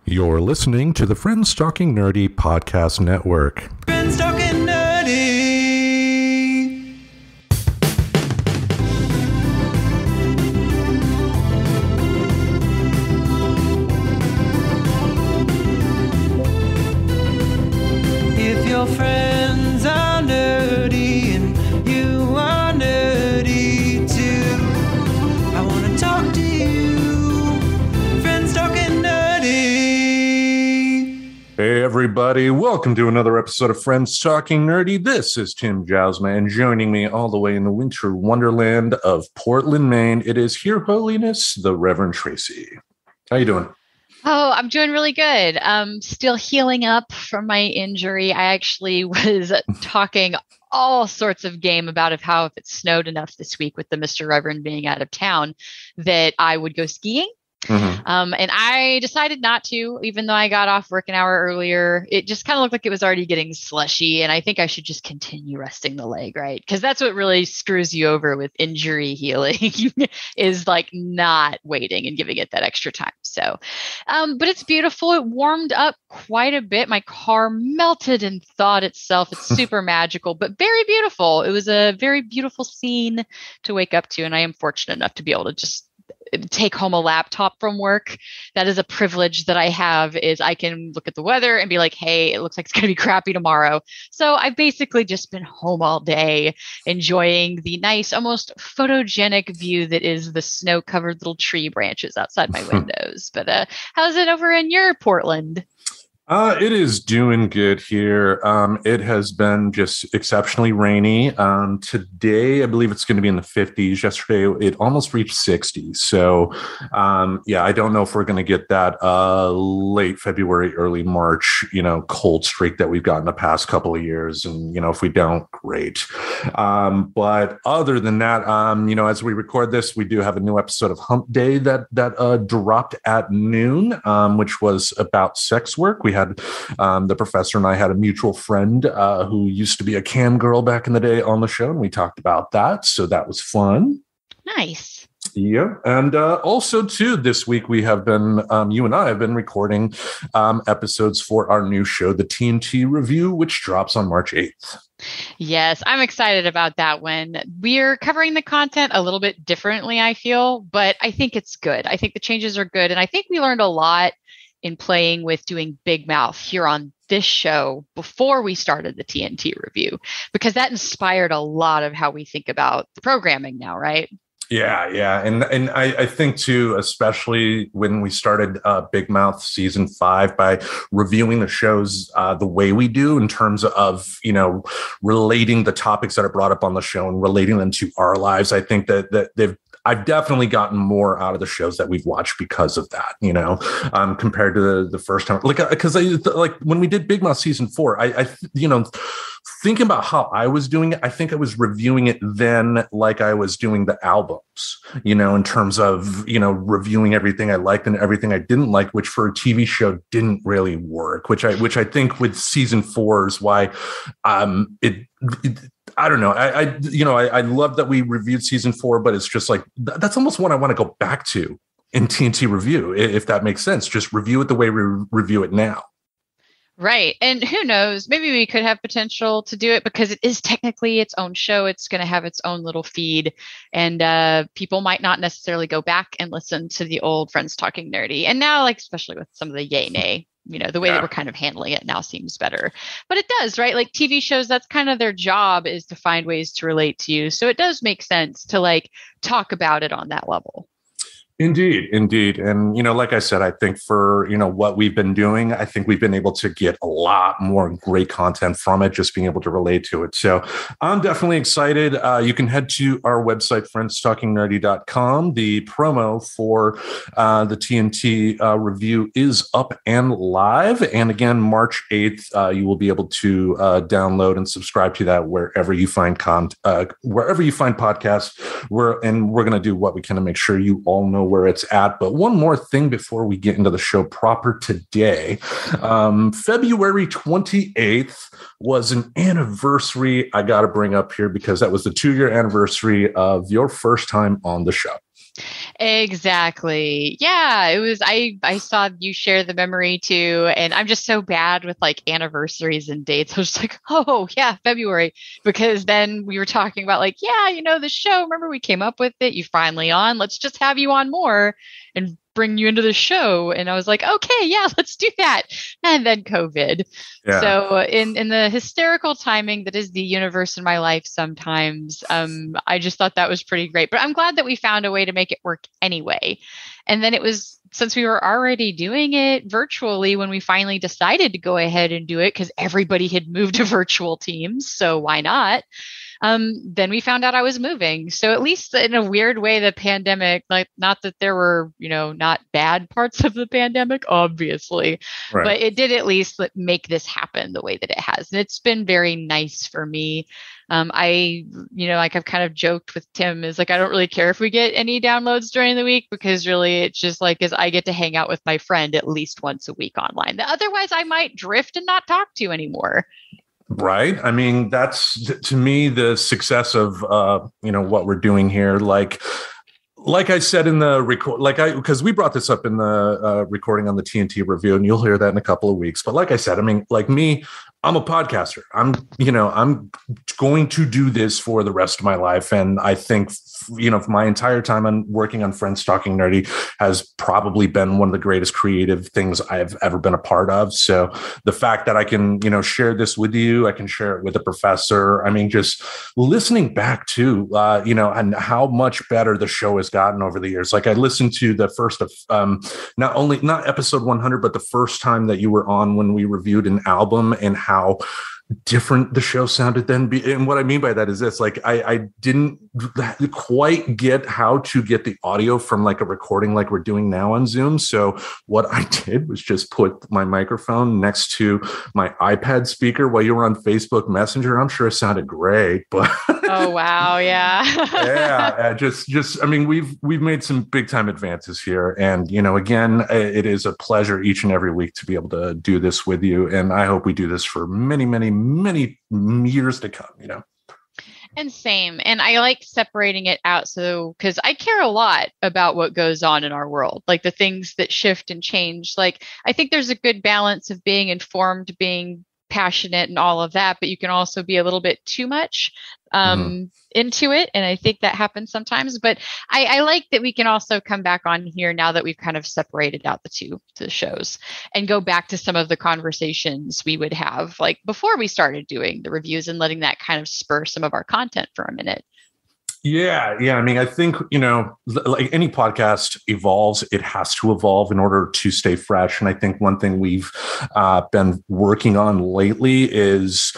You're listening to the Friends Talking Nerdy Podcast Network. Friends Talking Nerdy. If your friends are nerdy and you are nerdy too, I want to talk to you. Friends Talking Nerdy. Hey everybody, welcome to another episode of Friends Talking Nerdy. This is Tim Jousma, and joining me all the way in the winter wonderland of Portland, Maine, it is Her Holiness, the Reverend Tracy. How you doing? Oh, I'm doing really good. Still healing up from my injury. I actually was talking all sorts of game about how if it snowed enough this week with the Mr. Reverend being out of town, that I would go skiing. And I decided not to, even though I got off work an hour earlier. It just kind of looked like it was already getting slushy, and I think I should just continue resting the leg, right? Because that's what really screws you over with injury healing is like not waiting and giving it that extra time. So, but it's beautiful. It warmed up quite a bit. My car melted and thawed itself. It's super magical, but very beautiful. It was a very beautiful scene to wake up to, and I am fortunate enough to be able to just take home a laptop from work. That is a privilege that I have, is I can look at the weather and be like, hey, it looks like it's going to be crappy tomorrow. So I've basically just been home all day enjoying the nice, almost photogenic view that is the snow-covered little tree branches outside my windows. But how's it over in your Portland? It is doing good here. It has been just exceptionally rainy. Today, I believe it's going to be in the 50s. Yesterday, it almost reached 60. So, I don't know if we're going to get that late February, early March, cold streak that we've got in the past couple of years. And, if we don't, great. But other than that, as we record this, we do have a new episode of Hump Day that dropped at noon, which was about sex work. We had the professor and I had a mutual friend who used to be a cam girl back in the day on the show, and we talked about that. So that was fun. Nice. Yeah. And also, too, this week we have been, you and I have been recording episodes for our new show, the TNT Review, which drops on March 8th. Yes, I'm excited about that one. We're covering the content a little bit differently, I feel, but I think it's good. I think the changes are good. And I think we learned a lot in playing with doing Big Mouth here on this show before we started the TNT Review, because that inspired a lot of how we think about the programming now, right? Yeah. And I think, too, especially when we started Big Mouth season 5 by reviewing the shows the way we do in terms of, relating the topics that are brought up on the show and relating them to our lives. I think that I've definitely gotten more out of the shows that we've watched because of that, compared to the first time. Because when we did Big Mouth season 4, I thinking about how I was doing it, I think I was reviewing it then like I was doing the albums, in terms of, reviewing everything I liked and everything I didn't like, which for a TV show didn't really work, which I think with season 4 is why I don't know. I love that we reviewed season 4, but it's just like, that's almost what I want to go back to in TNT Review, if that makes sense. Just review it the way we review it now. Right. And who knows, maybe we could have potential to do it because it is technically its own show. It's going to have its own little feed, and people might not necessarily go back and listen to the old Friends Talking Nerdy. And now, especially with some of the yay nay, the way that we're kind of handling it now seems better. But it does, right? Like TV shows, that's kind of their job, is to find ways to relate to you. So it does make sense to talk about it on that level. Indeed. And, like I said, I think for, what we've been doing, I think we've been able to get a lot more great content from it, just being able to relate to it. So I'm definitely excited. You can head to our website, friendstalkingnerdy.com. The promo for the TNT review is up and live. And again, March 8th, you will be able to download and subscribe to that wherever you find wherever you find podcasts. We're going to do what we can to make sure you all know where it's at. But one more thing before we get into the show proper today. February 28th was an anniversary I got to bring up here because that was the 2-year anniversary of your first time on the show. Exactly. Yeah, it was I saw you share the memory too, and I'm just so bad with like anniversaries and dates. I was just like, "Oh, yeah, February." Because then we were talking about like, "Yeah, the show, remember we came up with it. You finally on. Let's just have you on more and bring you into the show." And I was like, "Okay, yeah, let's do that." And then COVID. Yeah. So in the hysterical timing that is the universe in my life sometimes, I just thought that was pretty great. But I'm glad that we found a way to make it work anyway. And then it was, since we were already doing it virtually when we finally decided to go ahead and do it, because everybody had moved to virtual teams, so why not? Then we found out I was moving. So at least in a weird way, the pandemic, like, not that there were, not bad parts of the pandemic, obviously, Right. but it did at least make this happen the way that it has. And it's been very nice for me. Like I've kind of joked with Tim, is like, I don't really care if we get any downloads during the week, because really it's just like, as I get to hang out with my friend at least once a week online. Otherwise I might drift and not talk to you anymore. Right. I mean, that's to me the success of what we're doing here. Like I said in the record, because we brought this up in the recording on the TNT review, and you'll hear that in a couple of weeks. But like I said, I mean, like me, I'm a podcaster. I'm going to do this for the rest of my life. And I think, my entire time on working on Friends Talking Nerdy has probably been one of the greatest creative things I've ever been a part of. So the fact that I can, share this with you, I can share it with a professor. I mean, just listening back to, and how much better the show has gotten over the years. Like I listened to the first of, not episode 100, but the first time that you were on when we reviewed an album, and how different the show sounded then. And what I mean by that is this, like, I didn't quite get how to get the audio from like a recording like we're doing now on Zoom. So what I did was just put my microphone next to my iPad speaker while you were on Facebook Messenger. I'm sure it sounded great, but oh wow, yeah. just I mean, we've made some big time advances here, and again, it is a pleasure each and every week to be able to do this with you, and I hope we do this for many years to come. And same. And I like separating it out. So, because I care a lot about what goes on in our world, like the things that shift and change. Like, I think there's a good balance of being informed, being passionate and all of that, but you can also be a little bit too much into it. And I think that happens sometimes, but I like that we can also come back on here now that we've kind of separated out the shows, and go back to some of the conversations we would have like before we started doing the reviews, and letting that kind of spur some of our content for a minute. Yeah. I mean, I think, like any podcast evolves, it has to evolve in order to stay fresh. And I think one thing we've been working on lately is,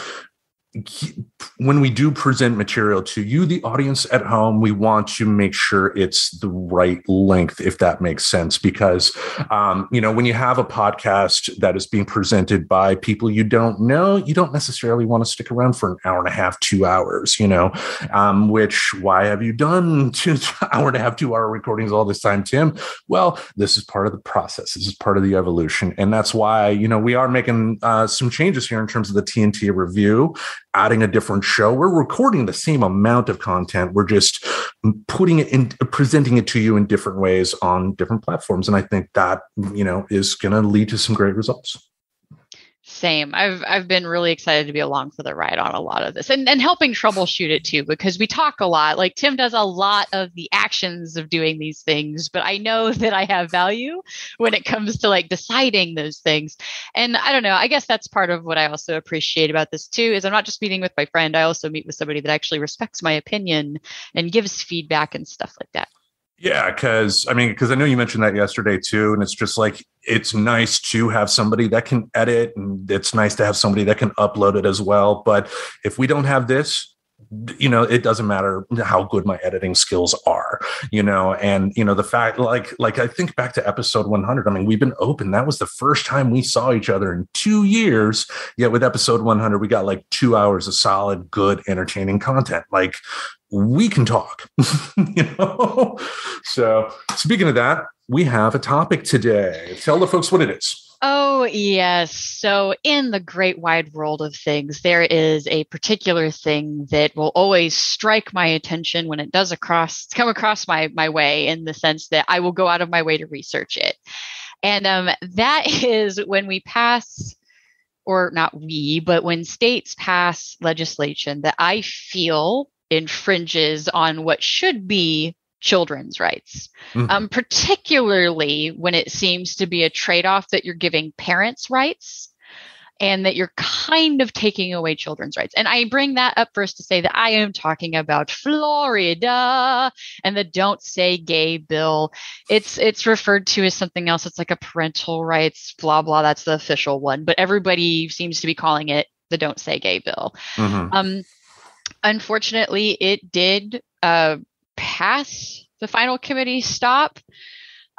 when we do present material to you, the audience at home, we want to make sure it's the right length, if that makes sense. Because, when you have a podcast that is being presented by people you don't know, you don't necessarily want to stick around for an hour and a half, 2 hours, which, why have you done 2 hour and a half, 2 hour recordings all this time, Tim? Well, this is part of the process. This is part of the evolution. And that's why, we are making some changes here in terms of the TNT review, adding a different show. We're recording the same amount of content. We're just putting it in, presenting it to you in different ways on different platforms. And I think that, is going to lead to some great results. Same. I've been really excited to be along for the ride on a lot of this, and helping troubleshoot it too, because we talk a lot. Like Tim does a lot of the actions of doing these things, but I know that I have value when it comes to like deciding those things. And I don't know, I guess that's part of what I also appreciate about this too, is I'm not just meeting with my friend. I also meet with somebody that actually respects my opinion and gives feedback and stuff like that. Yeah, because I know you mentioned that yesterday too, and it's just like, it's nice to have somebody that can edit, and it's nice to have somebody that can upload it as well. But if we don't have this, it doesn't matter how good my editing skills are, and, the fact, like I think back to episode 100, I mean, we've been open. That was the first time we saw each other in 2 years. Yet with episode 100, we got like 2 hours of solid, good, entertaining content. Like, we can talk, So speaking of that, we have a topic today. Tell the folks what it is. Oh, yes. So, in the great wide world of things, there is a particular thing that will always strike my attention when it does come across my way, in the sense that I will go out of my way to research it. And that is when we pass, or not we, but when states pass legislation that I feel infringes on what should be children's rights, particularly when it seems to be a trade-off that you're giving parents rights and that you're kind of taking away children's rights. And I bring that up first to say that I am talking about Florida and the Don't Say Gay bill. It's referred to as something else. It's like a parental rights, blah, blah. That's the official one. But everybody seems to be calling it the Don't Say Gay bill. Unfortunately, it did pass the final committee stop.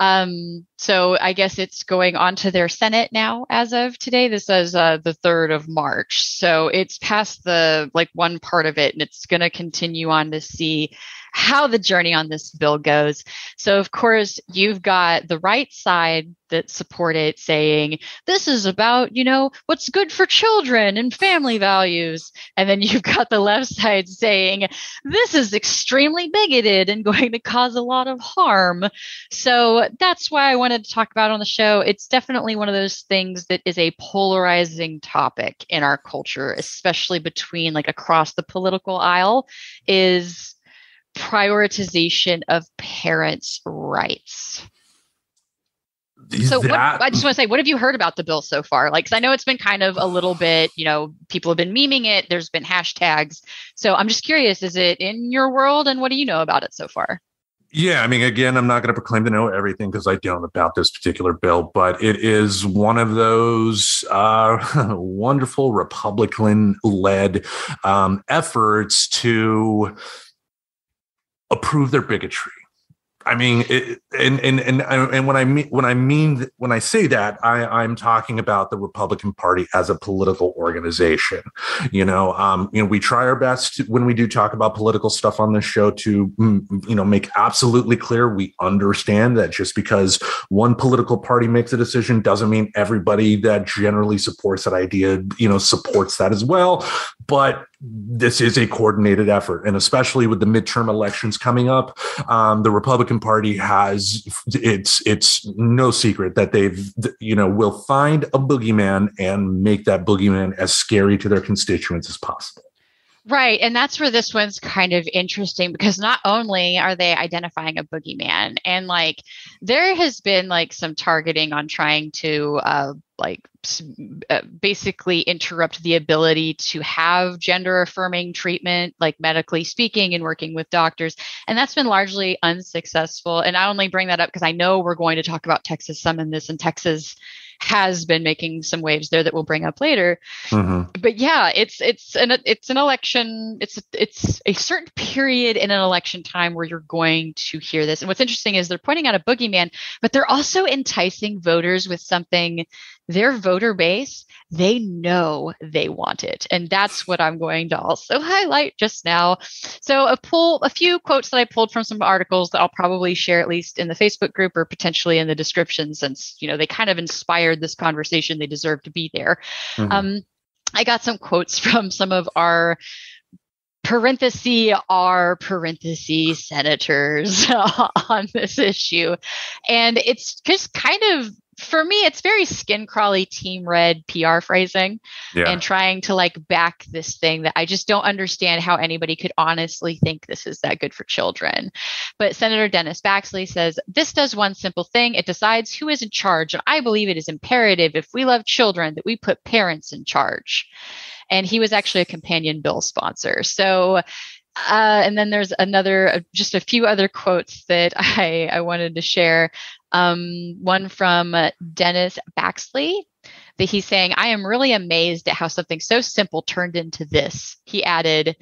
So I guess it's going on to their Senate now as of today. This is the 3rd of March. So it's past the one part of it, and it's going to continue on to see how the journey on this bill goes. So of course, you've got the right side that support it saying this is about, what's good for children and family values. And then you've got the left side saying this is extremely bigoted and going to cause a lot of harm. So that's why I wanted to talk about on the show. It's definitely one of those things that is a polarizing topic in our culture, especially between across the political aisle, is prioritization of parents' rights. So I just want to say, what have you heard about the bill so far? Because I know it's been kind of a little bit, people have been memeing it. There's been hashtags. So I'm just curious, is it in your world, and what do you know about it so far? Yeah, I mean, again, I'm not going to proclaim to know everything because I don't about this particular bill, but it is one of those wonderful Republican-led efforts to approve their bigotry. I mean, and when I say that, I'm talking about the Republican Party as a political organization. We try our best when we do talk about political stuff on this show to, make absolutely clear we understand that just because one political party makes a decision doesn't mean everybody that generally supports that idea, supports that as well. But this is a coordinated effort, and especially with the midterm elections coming up, the Republican Party has it's no secret that they've will find a boogeyman and make that boogeyman as scary to their constituents as possible. Right. And that's where this one's kind of interesting, because not only are they identifying a boogeyman, and there has been some targeting on trying to basically interrupt the ability to have gender affirming treatment, medically speaking, and working with doctors. And that's been largely unsuccessful. And I only bring that up because I know we're going to talk about Texas some in this, and Texas has been making some waves there that we'll bring up later. But yeah, it's an election. It's a certain period in an election time where you're going to hear this. And what's interesting is they're pointing out a boogeyman, but they're also enticing voters with something their voter base, they know they want it. And that's what I'm going to also highlight just now. So a few quotes that I pulled from some articles that I'll probably share at least in the Facebook group or potentially in the description, since, they kind of inspired this conversation. They deserve to be there. I got some quotes from some of our senators on this issue. And it's just kind of, for me, it's very skin crawly team red PR phrasing, and trying to back this thing that I just don't understand how anybody could honestly think this is that good for children. But Senator Dennis Baxley says, this does one simple thing. It decides who is in charge. And I believe it is imperative, if we love children, that we put parents in charge. And he was actually a companion bill sponsor. So and then there's just a few other quotes that I wanted to share. One from Dennis Baxley, that he's saying, I am really amazed at how something so simple turned into this. He added,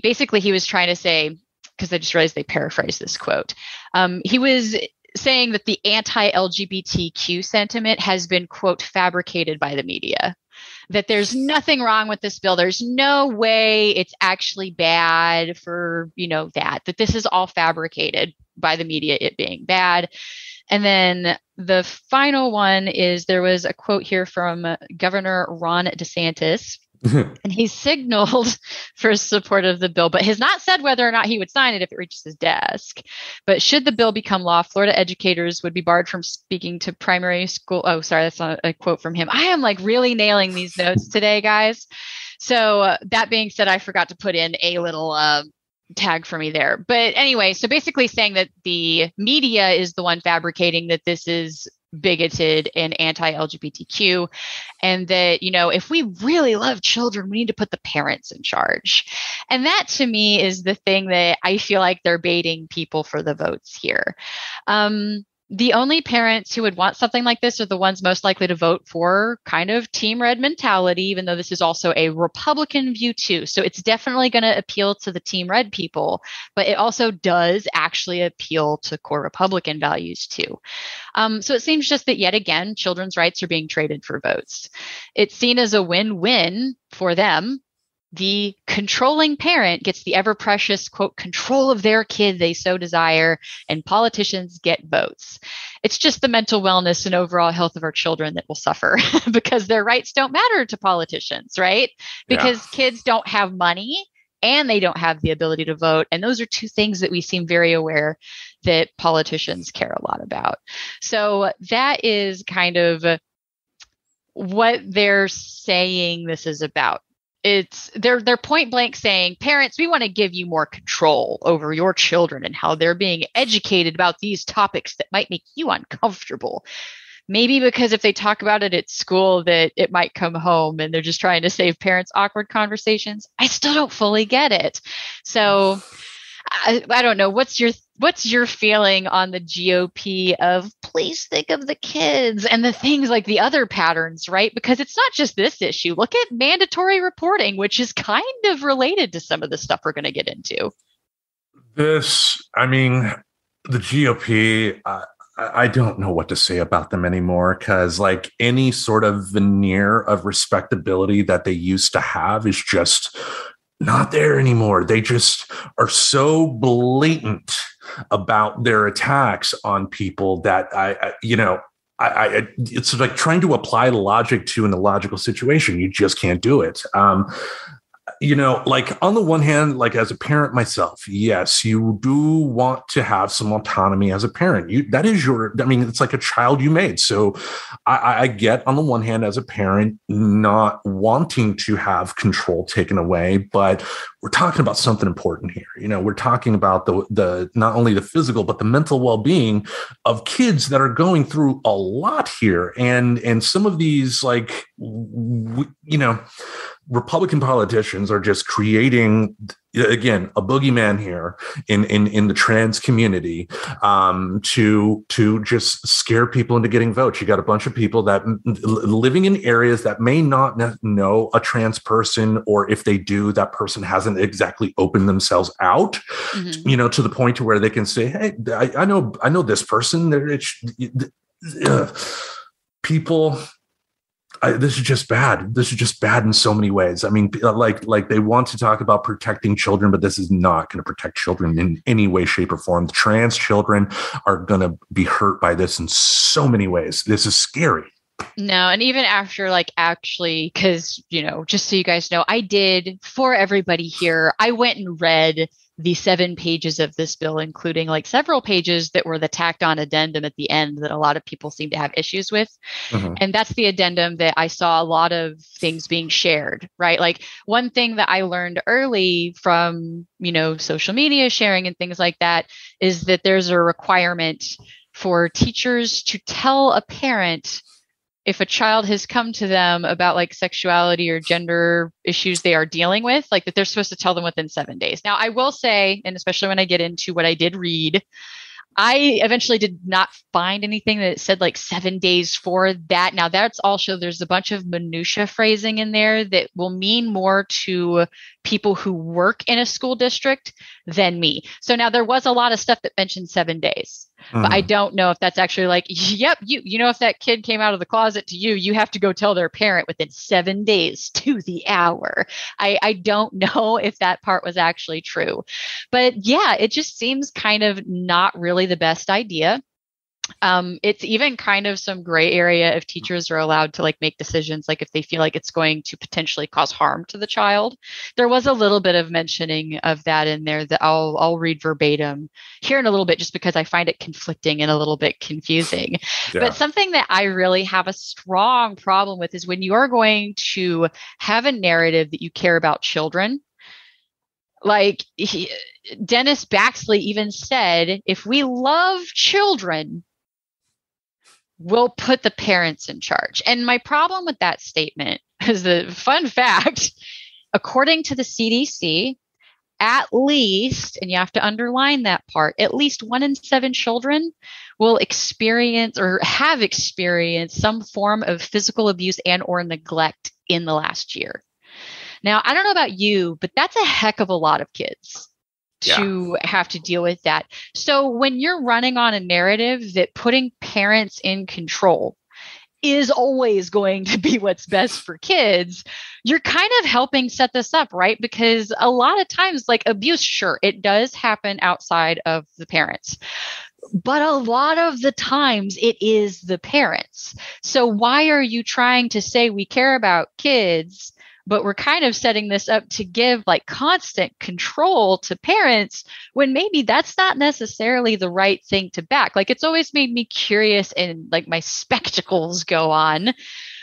basically he was trying to say, because I just realized they paraphrased this quote. He was saying that the anti-LGBTQ sentiment has been, quote, fabricated by the media. That there's nothing wrong with this bill. There's no way it's actually bad for, that this is all fabricated by the media, it being bad. And then the final one is there was a quote here from Governor Ron DeSantis. And he signaled for support of the bill, but has not said whether or not he would sign it if it reaches his desk. But should the bill become law, Florida educators would be barred from speaking to primary school. Oh, sorry, that's not a quote from him. I am like really nailing these notes today, guys. So that being said, I forgot to put in a little tag for me there. But anyway, so basically saying that the media is the one fabricating that this is bigoted and anti-LGBTQ, and that, you know, if we really love children, we need to put the parents in charge. And that to me is the thing that I feel like they're baiting people for the votes here. The only parents who would want something like this are the ones most likely to vote for kind of Team Red mentality, even though this is also a Republican view too. So it's definitely going to appeal to the Team Red people, but it also does actually appeal to core Republican values too. So it seems just that yet again, children's rights are being traded for votes. It's seen as a win-win for them. The controlling parent gets the ever precious, quote, control of their kid they so desire, and politicians get votes. It's just the mental wellness and overall health of our children that will suffer because their rights don't matter to politicians, right? Because kids don't have money and they don't have the ability to vote. And those are two things that we seem very aware that politicians care a lot about. So that is kind of what they're saying this is about. It's they're point blank saying, parents, we want to give you more control over your children and how they're being educated about these topics that might make you uncomfortable. Maybe because if they talk about it at school that it might come home and they're just trying to save parents awkward conversations. I still don't fully get it. So I don't know. What's your feeling on the GOP of please think of the kids and the things like the other patterns, right? Because it's not just this issue. Look at mandatory reporting, which is kind of related to some of the stuff we're going to get into. The GOP, I don't know what to say about them anymore, because like any sort of veneer of respectability that they used to have is just not there anymore. They just are so blatant about their attacks on people that it's like trying to apply logic to an illogical situation. You just can't do it. Like on the one hand, like as a parent myself, yes, you do want to have some autonomy as a parent. It's like a child you made. So I get on the one hand as a parent not wanting to have control taken away, but we're talking about something important here. We're talking about the not only the physical, but the mental well-being of kids that are going through a lot here. And some of these, like, Republican politicians are just creating, again, a boogeyman here in the trans community to just scare people into getting votes. You got a bunch of people that living in areas that may not know a trans person, or if they do, that person hasn't exactly opened themselves out, to the point to where they can say, hey, I know this person. People. This is just bad. This is just bad in so many ways. I mean, like they want to talk about protecting children, but this is not going to protect children in any way, shape, or form. The trans children are going to be hurt by this in so many ways. This is scary. No, and even after actually, because, just so you guys know, I did, for everybody here, I went and read the 7 pages of this bill, including several pages that were the tacked on addendum at the end that a lot of people seem to have issues with. Mm-hmm. And that's the addendum that I saw a lot of things being shared, right? Like one thing that I learned early from, social media sharing and things like that is that there's a requirement for teachers to tell a parent if a child has come to them about sexuality or gender issues they are dealing with, that they're supposed to tell them within 7 days. Now, I will say, and especially when I get into what I did read, I eventually did not find anything that said 7 days for that. Now, that's also, there's a bunch of minutia phrasing in there that will mean more to people who work in a school district than me. So now there was a lot of stuff that mentioned 7 days. But I don't know if that's actually yep, if that kid came out of the closet to you, you have to go tell their parent within 7 days to the hour. I don't know if that part was actually true. But yeah, it just seems kind of not really the best idea. It's even kind of some gray area if teachers are allowed to like make decisions, like if they feel like it's going to potentially cause harm to the child. There was a little bit of mentioning of that in there that I'll read verbatim here in a little bit, just because I find it conflicting and a little bit confusing. Yeah. But something that I really have a strong problem with is when you are going to have a narrative that you care about children. Like Dennis Baxley even said, if we love children, we'll put the parents in charge. And my problem with that statement is the fun fact, according to the CDC, at least, and you have to underline that part, at least 1 in 7 children will experience or have experienced some form of physical abuse and or neglect in the last year. Now, I don't know about you, but that's a heck of a lot of kids to have to deal with that. So when you're running on a narrative that putting parents in control is always going to be what's best for kids, you're kind of helping set this up, right? Because a lot of times, like abuse, sure, it does happen outside of the parents. But a lot of the times it is the parents. So why are you trying to say we care about kids, but we're kind of setting this up to give like constant control to parents when maybe that's not necessarily the right thing to back? Like it's always made me curious and like my spectacles go on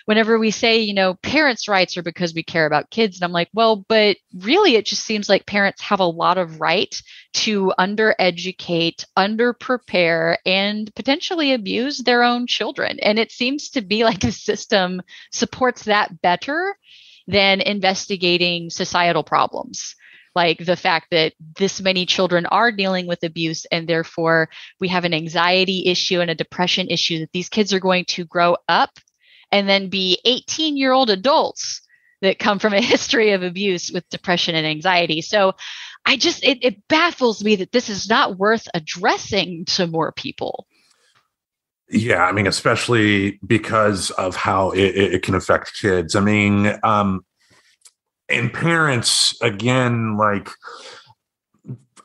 whenever we say, you know, parents' rights are because we care about kids. And I'm like, well, but really it just seems like parents have a lot of right to undereducate, underprepare, and potentially abuse their own children. And it seems to be like the system supports that better than investigating societal problems, like the fact that this many children are dealing with abuse and therefore we have an anxiety issue and a depression issue, that these kids are going to grow up and then be 18-year-old adults that come from a history of abuse with depression and anxiety. So I just, it baffles me that this is not worth addressing to more people. Yeah, I mean, especially because of how it can affect kids. I mean, and parents, again, like,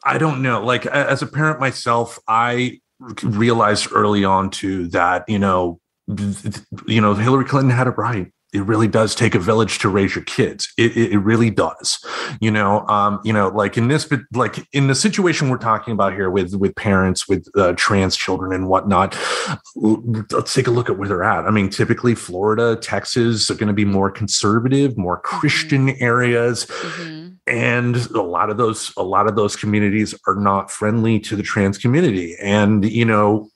I don't know, like as a parent myself, I realized early on too that, you know, Hillary Clinton had it right. It really does take a village to raise your kids. It really does. Like in this, like in the situation we're talking about here with parents with trans children and whatnot, let's take a look at where they're at. I mean, typically Florida, Texas are going to be more conservative, more Christian areas. Mm-hmm. And a lot of those communities are not friendly to the trans community. And, again,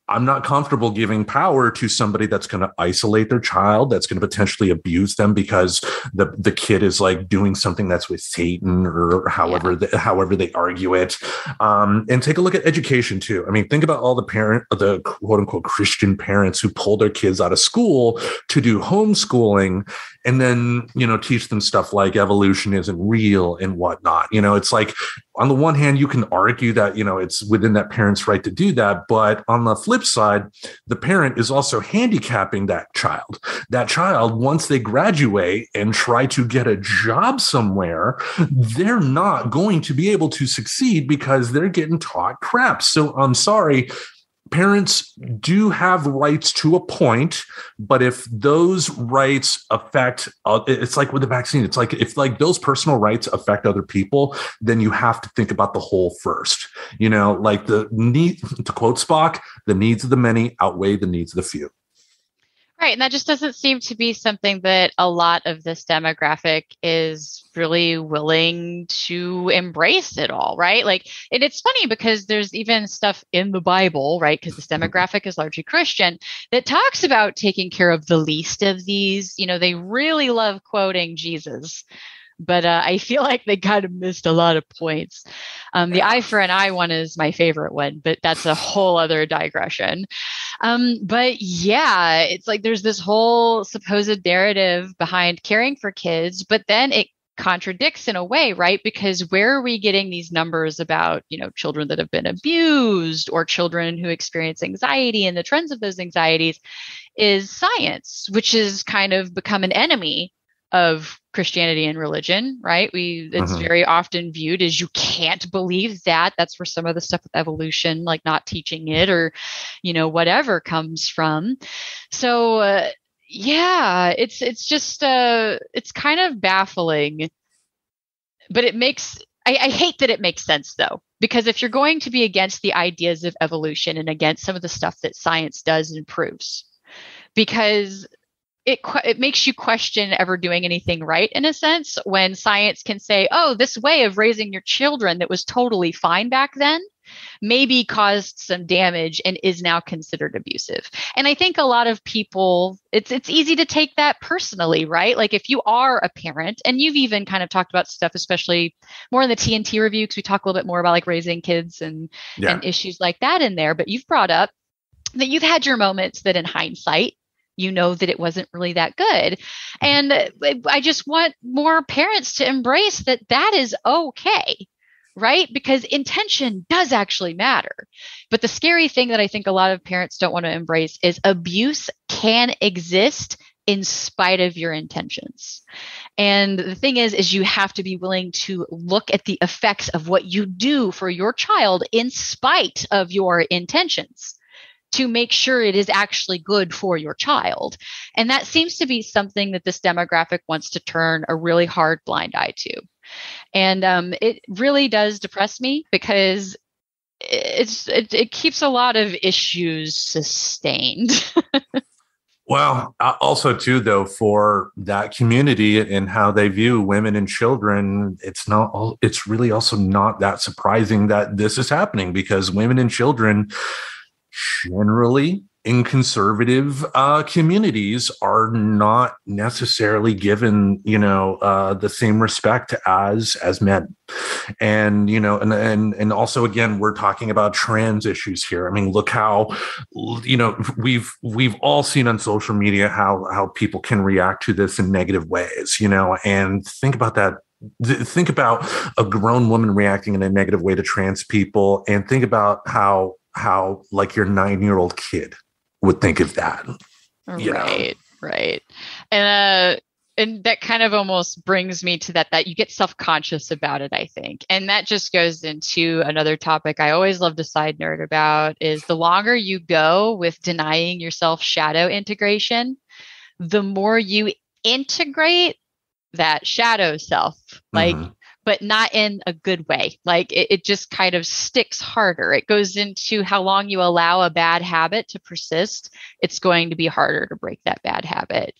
I'm not comfortable giving power to somebody that's going to isolate their child, that's going to potentially abuse them because the kid is like doing something that's with Satan or however they argue it. And take a look at education too. I mean, think about all the quote unquote Christian parents who pull their kids out of school to do homeschooling and then, teach them stuff like evolution isn't real and whatnot. It's like, on the one hand, you can argue that, it's within that parent's right to do that. But on the flip side, the parent is also handicapping that child. That child, once they graduate and try to get a job somewhere, they're not going to be able to succeed because they're getting taught crap. So I'm sorry. Parents do have rights to a point, but if those rights affect, it's like with the vaccine, it's like if like those personal rights affect other people, then you have to think about the whole first. Like the need, to quote Spock, the needs of the many outweigh the needs of the few. Right. And that just doesn't seem to be something that a lot of this demographic is really willing to embrace at all. Right. Like, and it's funny because there's even stuff in the Bible, right? Because this demographic is largely Christian, that talks about taking care of the least of these. They really love quoting Jesus. But I feel like they kind of missed a lot of points. The eye for an eye one is my favorite one, but that's a whole other digression. But yeah, it's like there's this whole supposed narrative behind caring for kids, but then it contradicts in a way, right? Because where are we getting these numbers about, children that have been abused or children who experience anxiety and the trends of those anxieties is science, which has kind of become an enemy of Christianity and religion, right? It's very often viewed as you can't believe that. That's where some of the stuff with evolution, like not teaching it or, whatever comes from. So, yeah, it's just, it's kind of baffling, but I hate that it makes sense though, because if you're going to be against the ideas of evolution and against some of the stuff that science does and proves, because it makes you question ever doing anything right, in a sense, when science can say, oh, this way of raising your children that was totally fine back then maybe caused some damage and is now considered abusive. And I think a lot of people, it's easy to take that personally, right? Like if you are a parent, and you've even kind of talked about stuff, especially more in the TNT review, because we talk a little bit more about like raising kids and issues like that in there, but you've brought up that you've had your moments that in hindsight, you know that it wasn't really that good. And I just want more parents to embrace that is okay, right? Because intention does actually matter. But the scary thing that I think a lot of parents don't want to embrace is abuse can exist in spite of your intentions. And the thing is you have to be willing to look at the effects of what you do for your child in spite of your intentions, to make sure it is actually good for your child. And that seems to be something that this demographic wants to turn a really hard blind eye to. And it really does depress me, because it keeps a lot of issues sustained. Well, also too, though, for that community and how they view women and children, it's really also not that surprising that this is happening, because women and children generally in conservative communities are not necessarily given, the same respect as men. And, and also, again, we're talking about trans issues here. I mean, look how, we've all seen on social media how people can react to this in negative ways, and think about that. Think about a grown woman reacting in a negative way to trans people, and think about how like your 9-year-old kid would think of that. Right. And that kind of almost brings me to that you get self-conscious about it, I think. And that just goes into another topic I always love to side nerd about, is the longer you go with denying yourself shadow integration, the more you integrate that shadow self. But not in a good way. Like it just kind of sticks harder. It goes into how long you allow a bad habit to persist. It's going to be harder to break that bad habit.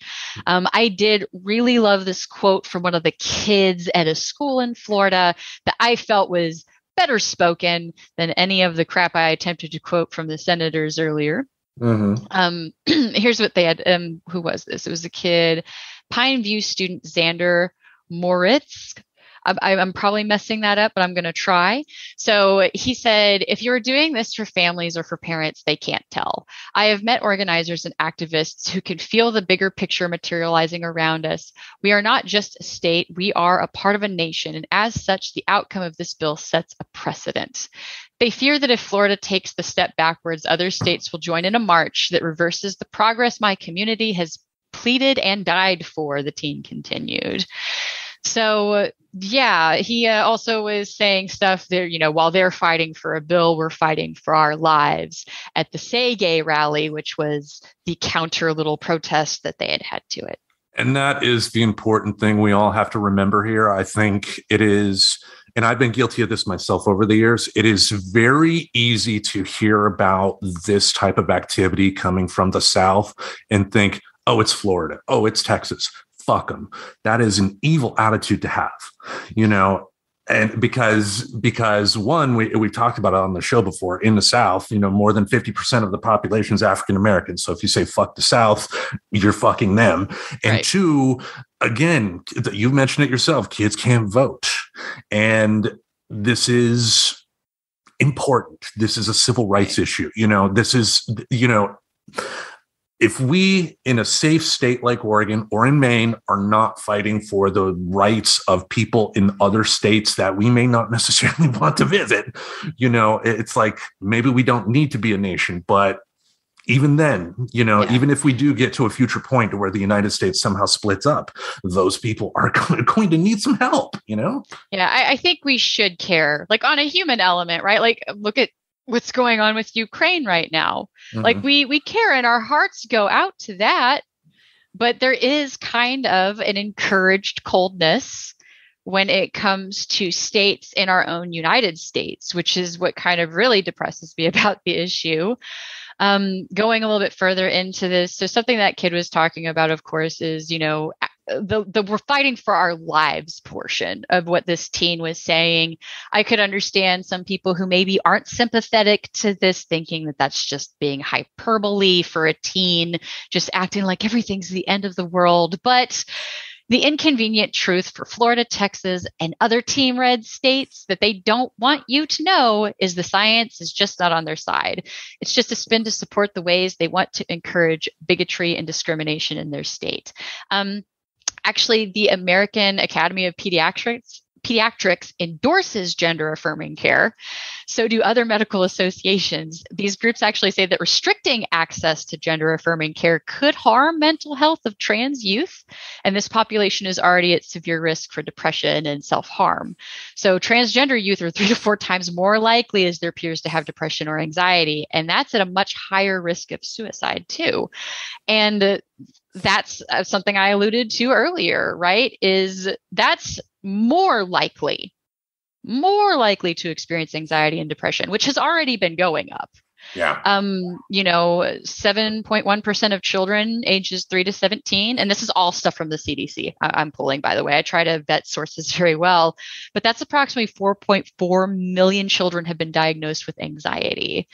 I did really love this quote from one of the kids at a school in Florida that I felt was better spoken than any of the crap I attempted to quote from the senators earlier. Here's what they had. Who was this? It was a kid, Pine View student Xander Moritz. I'm probably messing that up, but I'm going to try. So he said, if you're doing this for families or for parents, they can't tell. I have met organizers and activists who can feel the bigger picture materializing around us. We are not just a state, we are a part of a nation. And as such, the outcome of this bill sets a precedent. They fear that if Florida takes the step backwards, other states will join in a march that reverses the progress my community has pleaded and died for, the teen continued. So, yeah, he also was saying stuff there, while they're fighting for a bill, we're fighting for our lives at the Say Gay rally, which was the counter little protest that they had to it. And that is the important thing we all have to remember here. I think it is, and I've been guilty of this myself over the years, it is very easy to hear about this type of activity coming from the South and think, oh, it's Florida. Oh, it's Texas. Fuck them. That is an evil attitude to have, and because one, we've talked about it on the show before, in the South, more than 50% of the population is African American. So if you say fuck the South, you're fucking them. And right. Two, again, you mentioned it yourself, kids can't vote. And this is important. This is a civil rights issue. This is, if we in a safe state like Oregon or in Maine are not fighting for the rights of people in other states that we may not necessarily want to visit, it's like maybe we don't need to be a nation, but even then, Yeah. even if we do get to a future point where the United States somehow splits up, those people are going to need some help, Yeah, I think we should care, like on a human element, right? Like look at what's going on with Ukraine right now. Like we care and our hearts go out to that, but there is kind of an encouraged coldness when it comes to states in our own United States, which is what kind of really depresses me about the issue. Going a little bit further into this, so something that kid was talking about, of course, is the we're fighting for our lives portion of what this teen was saying. I could understand some people who maybe aren't sympathetic to this, thinking that that's just being hyperbole for a teen, just acting like everything's the end of the world, but the inconvenient truth for Florida, Texas, and other Team Red states that they don't want you to know is the science is just not on their side. It's just a spin to support the ways they want to encourage bigotry and discrimination in their state. Actually, the American Academy of Pediatrics endorses gender affirming care. So do other medical associations. These groups actually say that restricting access to gender affirming care could harm mental health of trans youth. And this population is already at severe risk for depression and self-harm. So transgender youth are 3 to 4 times more likely as their peers to have depression or anxiety. And that's at a much higher risk of suicide too. And that's something I alluded to earlier, right? Is that's more likely to experience anxiety and depression, which has already been going up. Yeah. 7.1% of children ages 3 to 17, and this is all stuff from the CDC I'm pulling, by the way. I try to vet sources very well, but that's approximately 4.4 million children have been diagnosed with anxiety.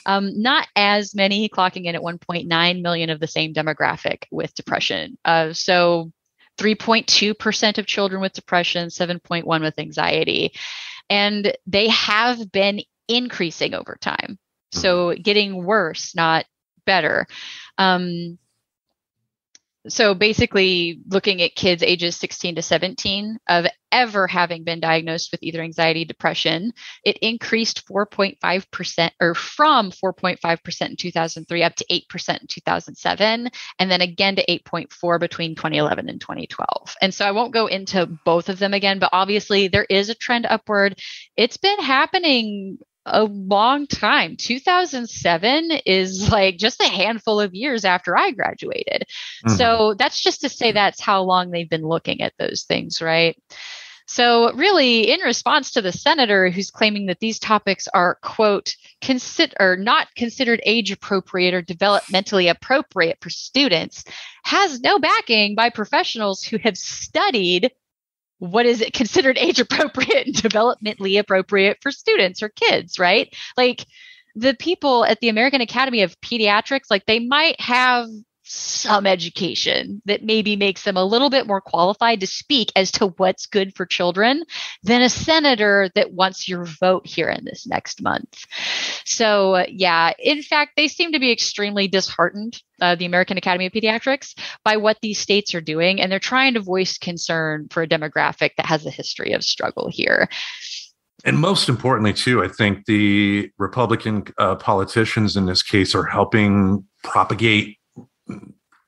Not as many, clocking in at 1.9 million of the same demographic with depression. So 3.2% of children with depression, 7.1% with anxiety. And they have been increasing over time. So getting worse, not better. So basically looking at kids ages 16 to 17 of ever having been diagnosed with either anxiety, depression, it increased 4.5% or from 4.5% in 2003 up to 8% in 2007. And then again to 8.4 between 2011 and 2012. And so I won't go into both of them again, but obviously there is a trend upward. It's been happening a long time. 2007 is like just a handful of years after I graduated. So that's just to say that's how long they've been looking at those things, right? So really, in response to the senator who's claiming that these topics are, quote, not considered age appropriate or developmentally appropriate for students, has no backing by professionals who have studied what is it considered age appropriate and developmentally appropriate for students or kids, right? Like the people at the American Academy of Pediatrics, like they might have some education that maybe makes them a little bit more qualified to speak as to what's good for children than a senator that wants your vote here in this next month. So yeah, in fact, they seem to be extremely disheartened, the American Academy of Pediatrics, by what these states are doing. And they're trying to voice concern for a demographic that has a history of struggle here. And most importantly, too, I think the Republican politicians in this case are helping propagate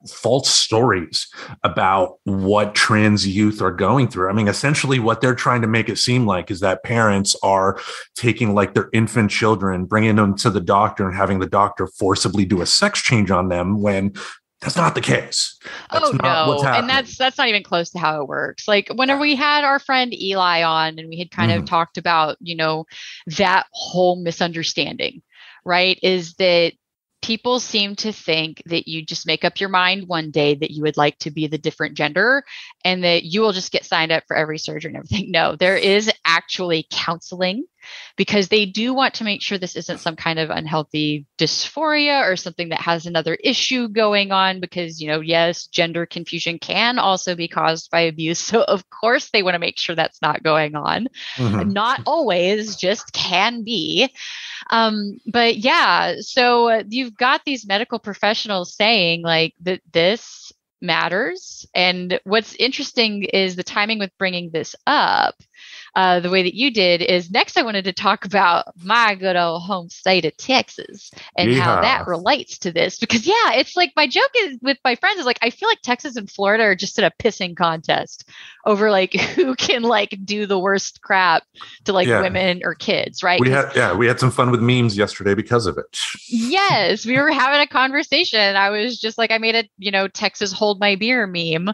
false stories about what trans youth are going through. I mean, essentially what they're trying to make it seem like is that parents are taking like their infant children, bringing them to the doctor and having the doctor forcibly do a sex change on them when that's not the case. That's not what's happening. And that's not even close to how it works. Like whenever we had our friend Eli on and we had kind of talked about, that whole misunderstanding, right? Is that people seem to think that you just make up your mind one day that you would like to be the different gender and that you will just get signed up for every surgery and everything. No, there is actually counseling because they do want to make sure this isn't some kind of unhealthy dysphoria or something that has another issue going on because, yes, gender confusion can also be caused by abuse. So of course they want to make sure that's not going on. Not always, just can be. But yeah, so you've got these medical professionals saying like that this matters. And what's interesting is the timing with bringing this up the way that you did, is next I wanted to talk about my good old home state of Texas and how that relates to this. Because, yeah, it's like my joke is with my friends is like, I feel like Texas and Florida are just in a pissing contest over like who can like do the worst crap to like women or kids, right? We had some fun with memes yesterday because of it. Yes, we were having a conversation. I was just like, I made a, Texas hold my beer meme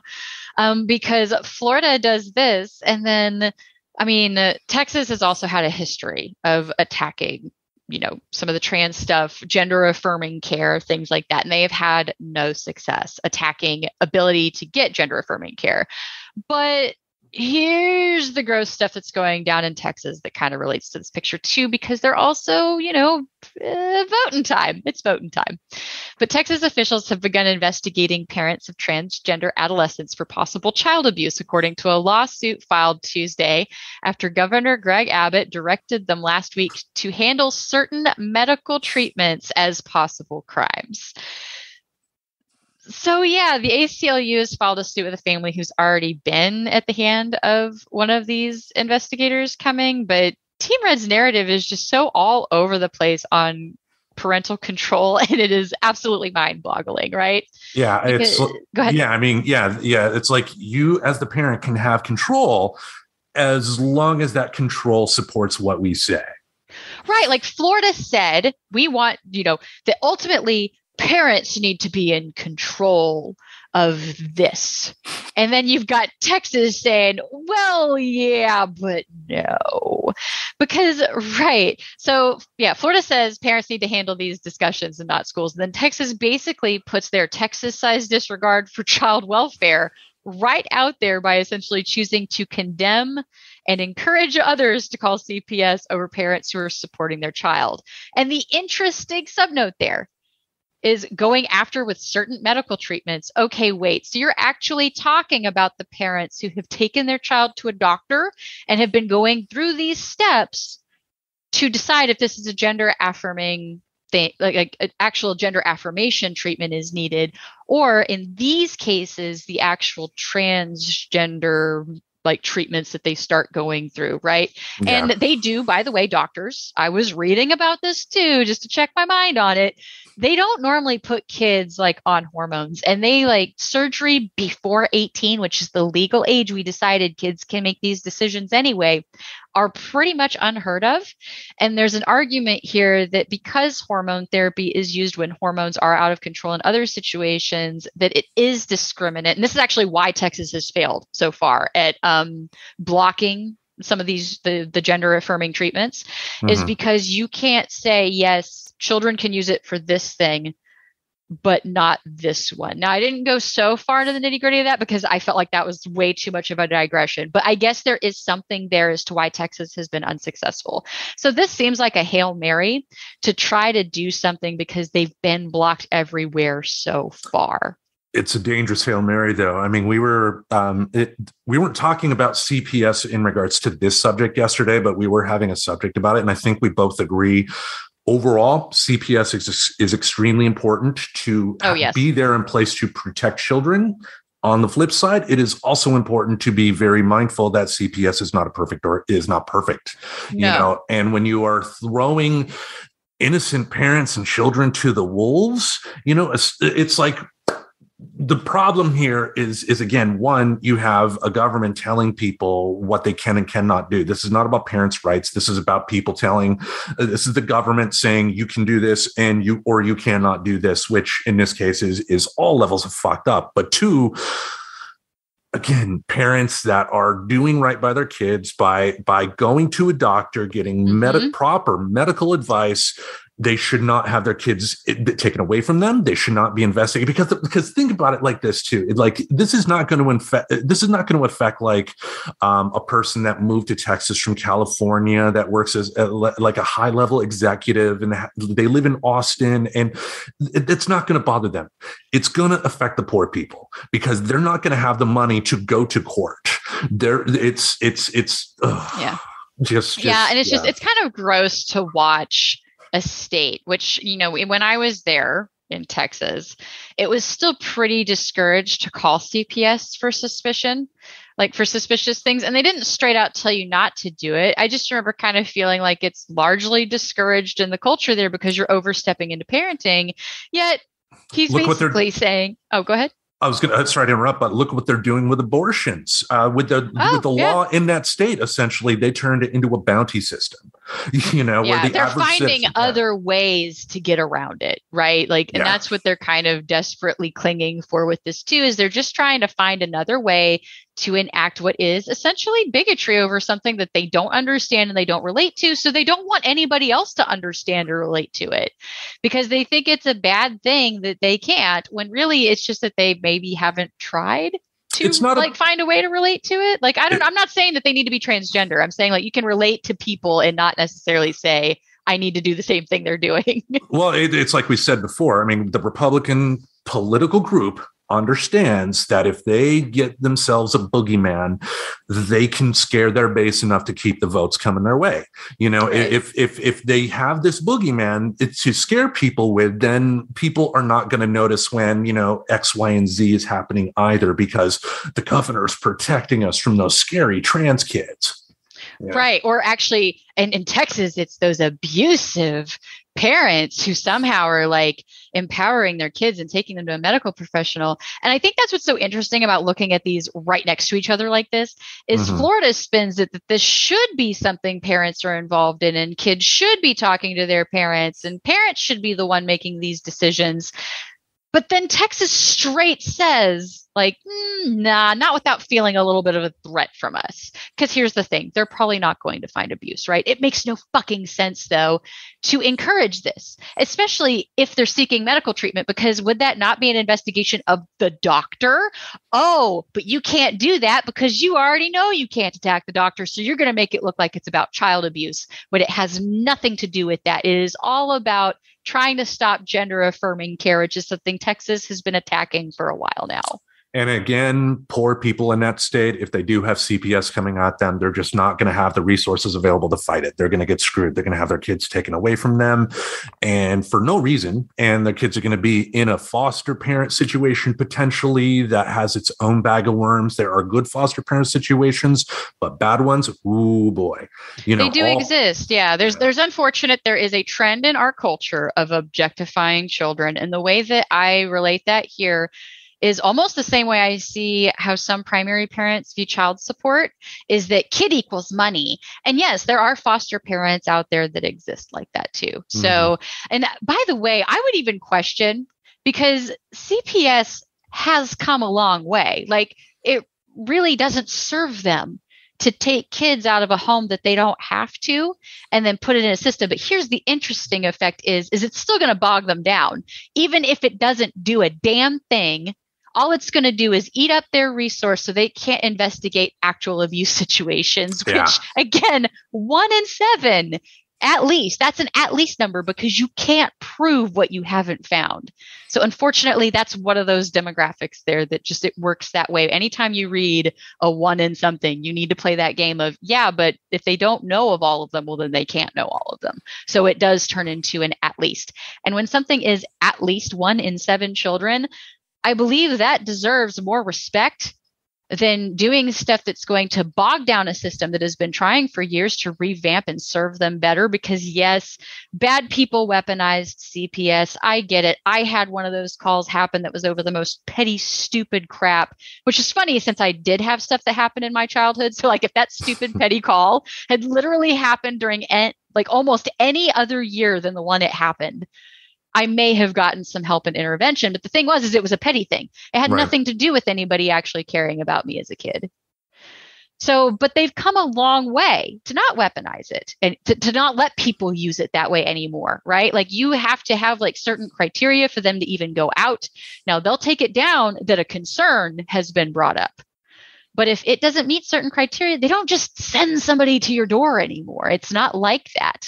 because Florida does this. And then, I mean, Texas has also had a history of attacking, some of the trans stuff, gender affirming care, things like that. And they have had no success attacking ability to get gender affirming care. But here's the gross stuff that's going down in Texas that kind of relates to this picture too, because they're also, voting time. It's voting time. But Texas officials have begun investigating parents of transgender adolescents for possible child abuse, according to a lawsuit filed Tuesday after Governor Greg Abbott directed them last week to handle certain medical treatments as possible crimes. So, yeah, the ACLU has filed a suit with a family who's already been at the hand of one of these investigators coming. But Team Red's narrative is just so all over the place on parental control, and it is absolutely mind-boggling, right? Yeah, go ahead. Yeah, I mean, yeah. It's like you as the parent can have control as long as that control supports what we say. Right. Like Florida said, we want, that ultimately parents need to be in control of this. And then you've got Texas saying, well, yeah, but no. Because, right. So, yeah, Florida says parents need to handle these discussions and not schools. And then Texas basically puts their Texas-sized disregard for child welfare right out there by essentially choosing to condemn and encourage others to call CPS over parents who are supporting their child. And the interesting subnote there is going after with certain medical treatments. Okay, wait. So you're actually talking about the parents who have taken their child to a doctor and have been going through these steps to decide if this is a gender affirming thing, like an actual gender affirmation treatment is needed, or in these cases, the actual transgender like treatments that they start going through, right? Yeah. And they do, by the way, doctors, I was reading about this too, just to check my mind on it. They don't normally put kids like on hormones, and they like surgery before 18, which is the legal age we decided kids can make these decisions anyway, are pretty much unheard of. And there's an argument here that because hormone therapy is used when hormones are out of control in other situations, that it is discriminate. And this is actually why Texas has failed so far at blocking some of these, the gender affirming treatments, is because you can't say, yes, children can use it for this thing, but not this one. Now, I didn't go so far into the nitty gritty of that because I felt like that was way too much of a digression, but I guess there is something there as to why Texas has been unsuccessful. So this seems like a Hail Mary to try to do something because they've been blocked everywhere so far. It's a dangerous Hail Mary, though. I mean, we weren't talking about CPS in regards to this subject yesterday, but we were having a subject about it. And I think we both agree overall, CPS is extremely important to be there in place to protect children. On the flip side, it is also important to be very mindful that CPS is not perfect. No. And when you are throwing innocent parents and children to the wolves, it's like, the problem here is again, one, you have a government telling people what they can and cannot do. This is not about parents' rights. This is about people this is the government saying you can do this and you cannot do this, which in this case is all levels of fucked up. But two, again, parents that are doing right by their kids by going to a doctor, getting proper medical advice. They should not have their kids taken away from them. They should not be investigated because think about it like this too. This is not going to affect like a person that moved to Texas from California that works as like a high level executive and they live in Austin, and it's not going to bother them. It's going to affect the poor people because they're not going to have the money to go to court. It's kind of gross to watch a state, which, when I was there in Texas, it was still pretty discouraged to call CPS for suspicion. like for suspicious things. And they didn't straight out tell you not to do it. I just remember kind of feeling like it's largely discouraged in the culture there because you're overstepping into parenting. Yet he's basically saying, oh, go ahead. I was going to sorry to interrupt, but look what they're doing with abortions. With the law in that state, essentially, they turned it into a bounty system. Where they're finding other ways to get around it, right? Like, and that's what they're kind of desperately clinging for with this too. Is they're just trying to find another way to enact what is essentially bigotry over something that they don't understand and they don't relate to. So they don't want anybody else to understand or relate to it because they think it's a bad thing that they can't, when really it's just that they maybe haven't tried to find a way to relate to it. Like, I'm not saying that they need to be transgender. I'm saying like you can relate to people and not necessarily say, I need to do the same thing they're doing. Well, it's like we said before. I mean, the Republican political group understands that if they get themselves a boogeyman, they can scare their base enough to keep the votes coming their way. Right. If they have this boogeyman to scare people with, then people are not going to notice when, X, Y, and Z is happening either, because the governor is protecting us from those scary trans kids. Yeah. Right. Or actually, in Texas, it's those abusive parents who somehow are like empowering their kids and taking them to a medical professional. And I think that's what's so interesting about looking at these right next to each other like this is Florida spins it that this should be something parents are involved in, and kids should be talking to their parents, and parents should be the one making these decisions. But then Texas straight says, like, nah, not without feeling a little bit of a threat from us. Because here's the thing, they're probably not going to find abuse, right? It makes no fucking sense, though, to encourage this, especially if they're seeking medical treatment, because would that not be an investigation of the doctor? Oh, but you can't do that because you already know you can't attack the doctor. So you're going to make it look like it's about child abuse, when it has nothing to do with that. It is all about trying to stop gender affirming care, which is something Texas has been attacking for a while now. And again, poor people in that state, if they do have CPS coming at them, they're just not going to have the resources available to fight it. They're going to get screwed. They're going to have their kids taken away from them, and for no reason. And their kids are going to be in a foster parent situation potentially that has its own bag of worms. There are good foster parent situations, but bad ones, ooh boy. They do exist. Yeah. There's unfortunate. There is a trend in our culture of objectifying children. And the way that I relate that here is almost the same way I see how some primary parents view child support, is that kid equals money. And yes, there are foster parents out there that exist like that too. So, and by the way, I would even question, because CPS has come a long way. Like, it really doesn't serve them to take kids out of a home that they don't have to and then put it in a system. But here's the interesting effect is it's still going to bog them down. Even if it doesn't do a damn thing, all it's going to do is eat up their resource so they can't investigate actual abuse situations, which again, 1 in 7, at least, that's an at least number, because you can't prove what you haven't found. So unfortunately, that's one of those demographics there that just, it works that way. Anytime you read a 1 in something, you need to play that game of, yeah, but if they don't know of all of them, well, then they can't know all of them. So it does turn into an at least. And when something is at least 1 in 7 children, I believe that deserves more respect than doing stuff that's going to bog down a system that has been trying for years to revamp and serve them better. Because yes, bad people weaponized CPS. I get it. I had one of those calls happen that was over the most petty, stupid crap, which is funny since I did have stuff that happened in my childhood. So like if that stupid petty call had literally happened during like almost any other year than the one it happened, I may have gotten some help and intervention. But the thing was, it was a petty thing. It had nothing to do with anybody actually caring about me as a kid. So, but they've come a long way to not weaponize it and to not let people use it that way anymore, right? Like you have to have like certain criteria for them to even go out. Now they'll take it down that a concern has been brought up. But if it doesn't meet certain criteria, they don't just send somebody to your door anymore. It's not like that.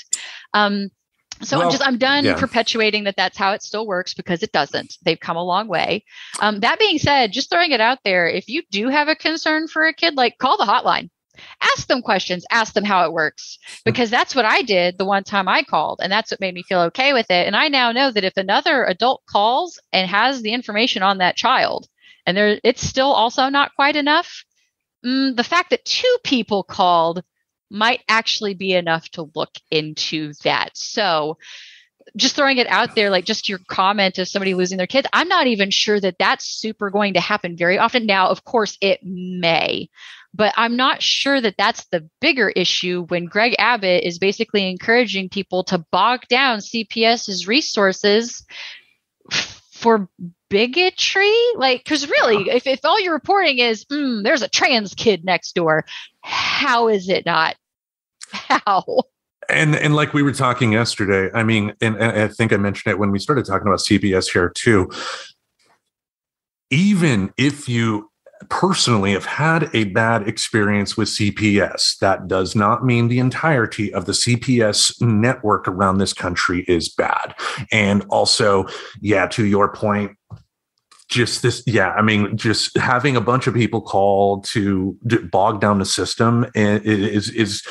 So I'm done perpetuating that that's how it still works, because it doesn't. They've come a long way. That being said, just throwing it out there, if you do have a concern for a kid, like call the hotline, ask them questions, ask them how it works, because that's what I did the one time I called, and that's what made me feel okay with it. And I now know that if another adult calls and has the information on that child and it's still also not quite enough, the fact that 2 people called might actually be enough to look into that. So just throwing it out there, like just your comment of somebody losing their kids, I'm not even sure that that's super going to happen very often. Now, of course, it may, but I'm not sure that that's the bigger issue when Greg Abbott is basically encouraging people to bog down CPS's resources for bigotry. Like, because really, if all you're reporting is, there's a trans kid next door, how is it not? How? And like we were talking yesterday, I mean, and I think I mentioned it when we started talking about CPS here too. Even if you personally have had a bad experience with CPS, that does not mean the entirety of the CPS network around this country is bad. And also, yeah, to your point, just having a bunch of people call to bog down the system is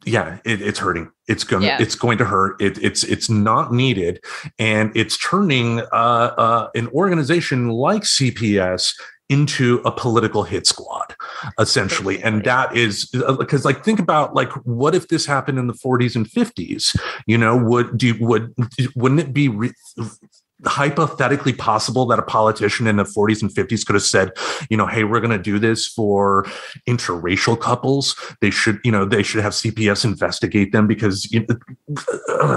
it's hurting. It's going to hurt. It's not needed, and it's turning an organization like CPS into a political hit squad, essentially. And that is because, like, think about, like, what if this happened in the 40s and 50s? Wouldn't it be hypothetically possible that a politician in the 40s and 50s could have said, hey, we're going to do this for interracial couples. They should have CPS investigate them because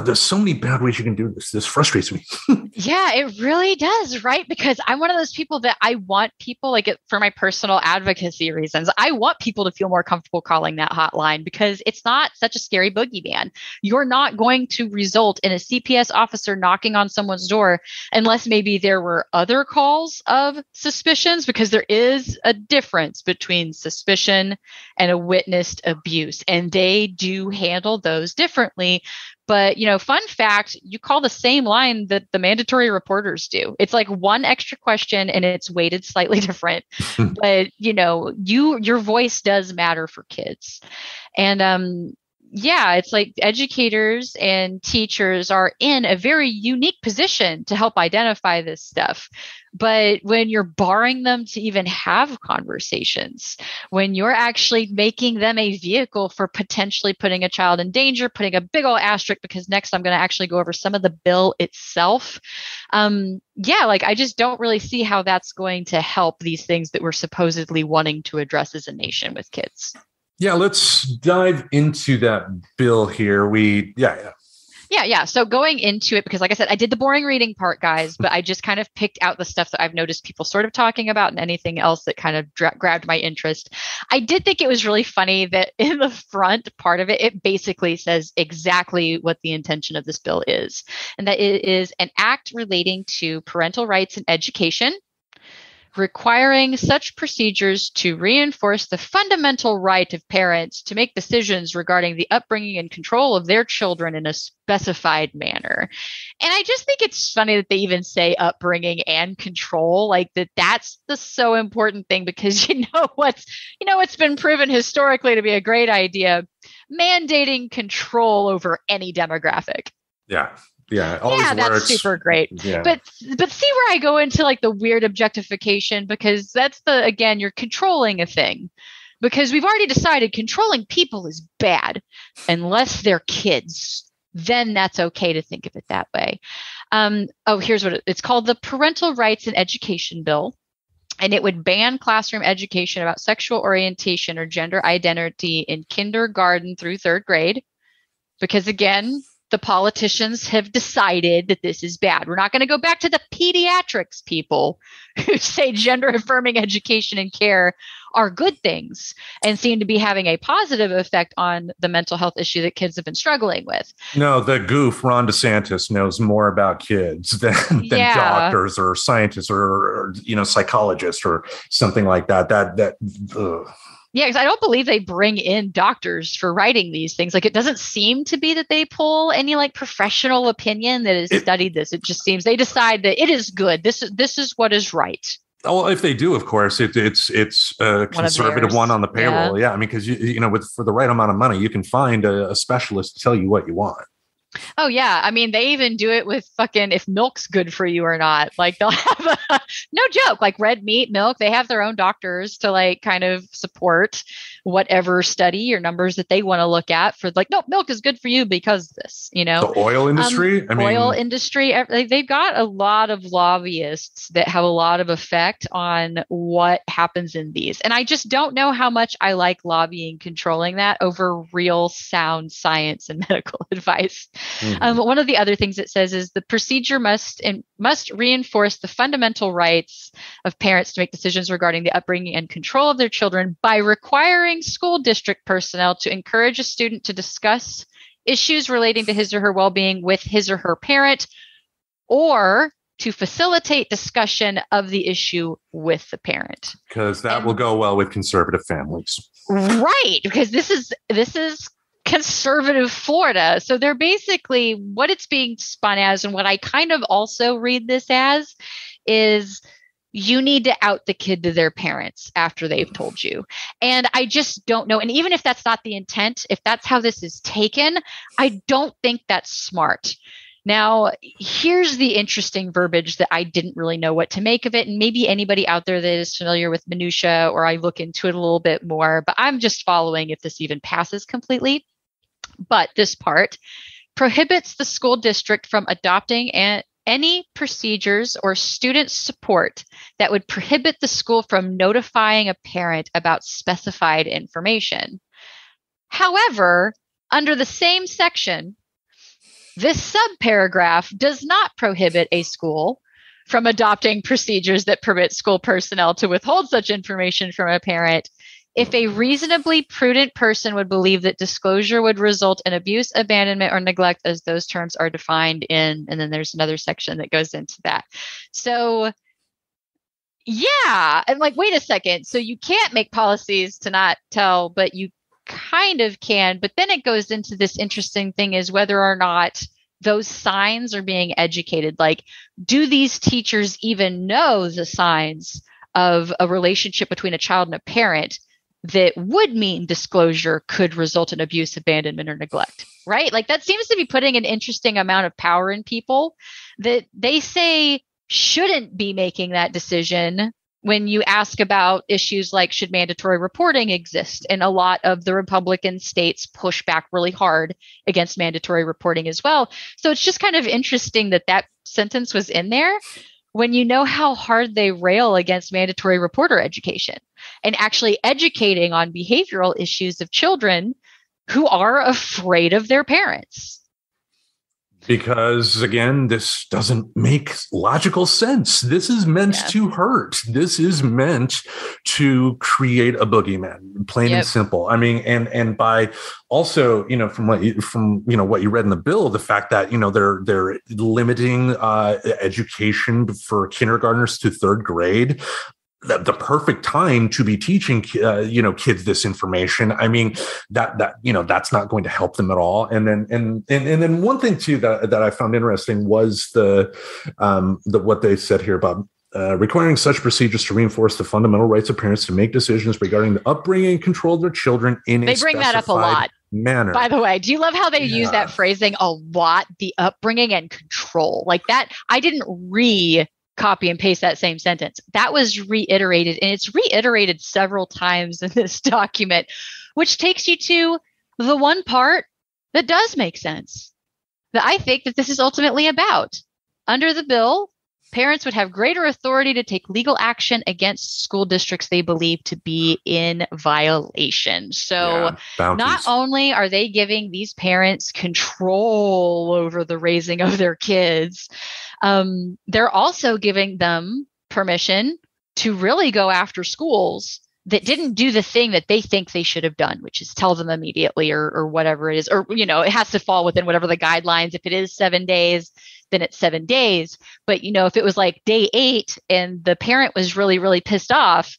there's so many bad ways you can do this. This frustrates me. Yeah, it really does, right? Because I'm one of those people that I want people, like, for my personal advocacy reasons, I want people to feel more comfortable calling that hotline because it's not such a scary boogeyman. You're not going to result in a CPS officer knocking on someone's door unless maybe there were other calls of suspicions, because there is a difference between suspicion and a witnessed abuse, and they do handle those differently. But, fun fact, you call the same line that the mandatory reporters do. It's like one extra question and it's weighted slightly different. But, your voice does matter for kids. And, it's like educators and teachers are in a very unique position to help identify this stuff. But when you're barring them to even have conversations, when you're actually making them a vehicle for potentially putting a child in danger, putting a big old asterisk, because next I'm going to actually go over some of the bill itself. I just don't really see how that's going to help these things that we're supposedly wanting to address as a nation with kids. Yeah, let's dive into that bill here. So going into it, because like I said, I did the boring reading part, guys, but I just kind of picked out the stuff that I've noticed people sort of talking about and anything else that kind of grabbed my interest. I did think it was really funny that in the front part of it, it basically says exactly what the intention of this bill is, and that it is an act relating to parental rights and education, requiring such procedures to reinforce the fundamental right of parents to make decisions regarding the upbringing and control of their children in a specified manner. And I just think it's funny that they even say upbringing and control, like that's the so important thing, because what's been proven historically to be a great idea, mandating control over any demographic. That's super great. Yeah. But see where I go into like the weird objectification, because that's you're controlling a thing, because we've already decided controlling people is bad unless they're kids. Then that's okay to think of it that way. Here's what it's called: the Parental Rights and Education Bill. And it would ban classroom education about sexual orientation or gender identity in kindergarten through 3rd grade. Because again, the politicians have decided that this is bad. We're not going to go back to the pediatrics people who say gender affirming education and care are good things and seem to be having a positive effect on the mental health issue that kids have been struggling with. No, the goof, Ron DeSantis, knows more about kids than doctors or scientists or psychologists or something like that. Yeah, because I don't believe they bring in doctors for writing these things. Like, it doesn't seem to be that they pull any like professional opinion that has studied this. It just seems they decide that it is good. This is what is right. Well, if they do, of course, it's a conservative one on the payroll. Yeah, I mean, because for the right amount of money, you can find a specialist to tell you what you want. Oh yeah, I mean they even do it with fucking if milk's good for you or not. Like they'll have no joke, like red meat, milk. They have their own doctors to like kind of support whatever study or numbers that they want to look at for like no, milk is good for you because of this, you know. The oil industry, Oil industry, they've got a lot of lobbyists that have a lot of effect on what happens in these. And I just don't know how much I like lobbying controlling that over real sound science and medical advice. One of the other things it says is the procedure must reinforce the fundamental rights of parents to make decisions regarding the upbringing and control of their children by requiring school district personnel to encourage a student to discuss issues relating to his or her well-being with his or her parent, or to facilitate discussion of the issue with the parent. Because that will go well with conservative families. Right, because this is conservative Florida. So they're basically what it's being spun as, and what I kind of also read this as is you need to out the kid to their parents after they've told you. And I just don't know. And even if that's not the intent, if that's how this is taken, I don't think that's smart. Now, here's the interesting verbiage that I didn't really know what to make of it. And maybe anybody out there that is familiar with minutia, or I look into it a little bit more, but I'm just following if this even passes completely. But this part prohibits the school district from adopting any procedures or student support that would prohibit the school from notifying a parent about specified information. However, under the same section, this subparagraph does not prohibit a school from adopting procedures that permit school personnel to withhold such information from a parent if a reasonably prudent person would believe that disclosure would result in abuse, abandonment, or neglect, as those terms are defined in, and then there's another section that goes into that. So, yeah, I'm like, wait a second. So you can't make policies to not tell, but you kind of can. But then it goes into this interesting thing is whether or not those signs are being educated. Like, do these teachers even know the signs of a relationship between a child and a parent that would mean disclosure could result in abuse, abandonment, or neglect, right? Like that seems to be putting an interesting amount of power in people that they say shouldn't be making that decision when you ask about issues like should mandatory reporting exist. And a lot of the Republican states push back really hard against mandatory reporting as well. So it's just kind of interesting that that sentence was in there when you know how hard they rail against mandatory reporter education and actually educating on behavioral issues of children who are afraid of their parents. Because, again, this doesn't make logical sense. This is meant to hurt. This is meant to create a boogeyman, plain and simple. I mean, and by also, you know, from what you read in the bill, the fact that, you know, they're limiting education for kindergartners to third grade. The perfect time to be teaching, kids this information. I mean, that that's not going to help them at all. And then one thing too that I found interesting was the what they said here about requiring such procedures to reinforce the fundamental rights of parents to make decisions regarding the upbringing and control of their children in a specified manner. They bring that up a lot. By the way, do you love how they use that phrasing a lot? The upbringing and control, like that. I didn't copy and paste that same sentence. That was reiterated, and it's reiterated several times in this document, which takes you to the one part that does make sense, that I think that this is ultimately about. Under the bill, parents would have greater authority to take legal action against school districts they believe to be in violation. So not only are they giving these parents control over the raising of their kids, they're also giving them permission to really go after schools that didn't do the thing that they think they should have done, which is tell them immediately or whatever it is, or, you know, it has to fall within whatever the guidelines. If it is 7 days, then it's 7 days. But, you know, if it was like day 8 and the parent was really, really pissed off,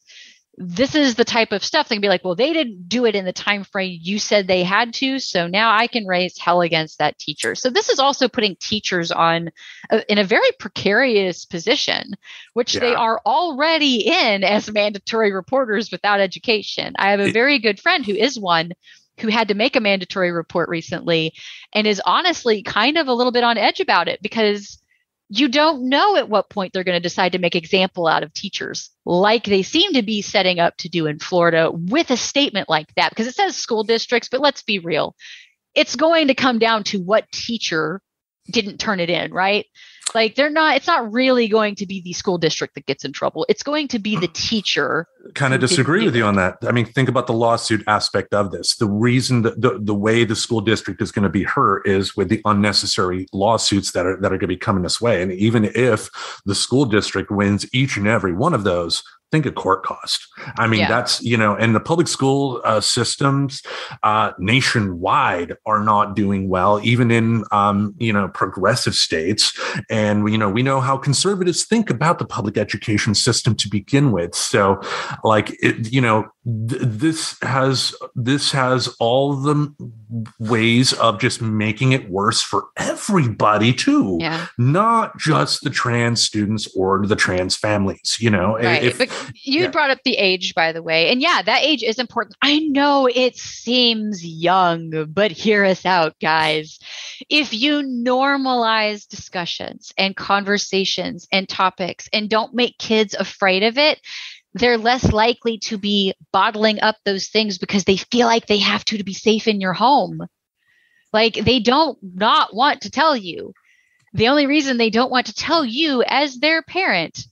this is the type of stuff they can be like, well, they didn't do it in the time frame you said they had to, so now I can raise hell against that teacher. So this is also putting teachers on in a very precarious position, which they are already in as mandatory reporters without education. I have a very good friend who is one, who had to make a mandatory report recently and is honestly kind of a little bit on edge about it because you don't know at what point they're going to decide to make example out of teachers, like they seem to be setting up to do in Florida with a statement like that, because it says school districts, but let's be real. It's going to come down to what teacher didn't turn it in, right? Like it's not really going to be the school district that gets in trouble. It's going to be the teacher. Kind of disagree with you on that. I mean, think about the lawsuit aspect of this. The reason that the way the school district is going to be hurt is with the unnecessary lawsuits that are going to be coming this way. And even if the school district wins each and every one of those, think of court cost. I mean, that's, and the public school systems nationwide are not doing well, even in, progressive states. And, we know how conservatives think about the public education system to begin with. So this has all the ways of just making it worse for everybody too, not just the trans students or the trans families, Right. But you brought up the age, by the way. And that age is important. I know it seems young, but hear us out, guys. If you normalize discussions and conversations and topics and don't make kids afraid of it, they're less likely to be bottling up those things because they feel like they have to be safe in your home. Like they don't not want to tell you. The only reason they don't want to tell you as their parent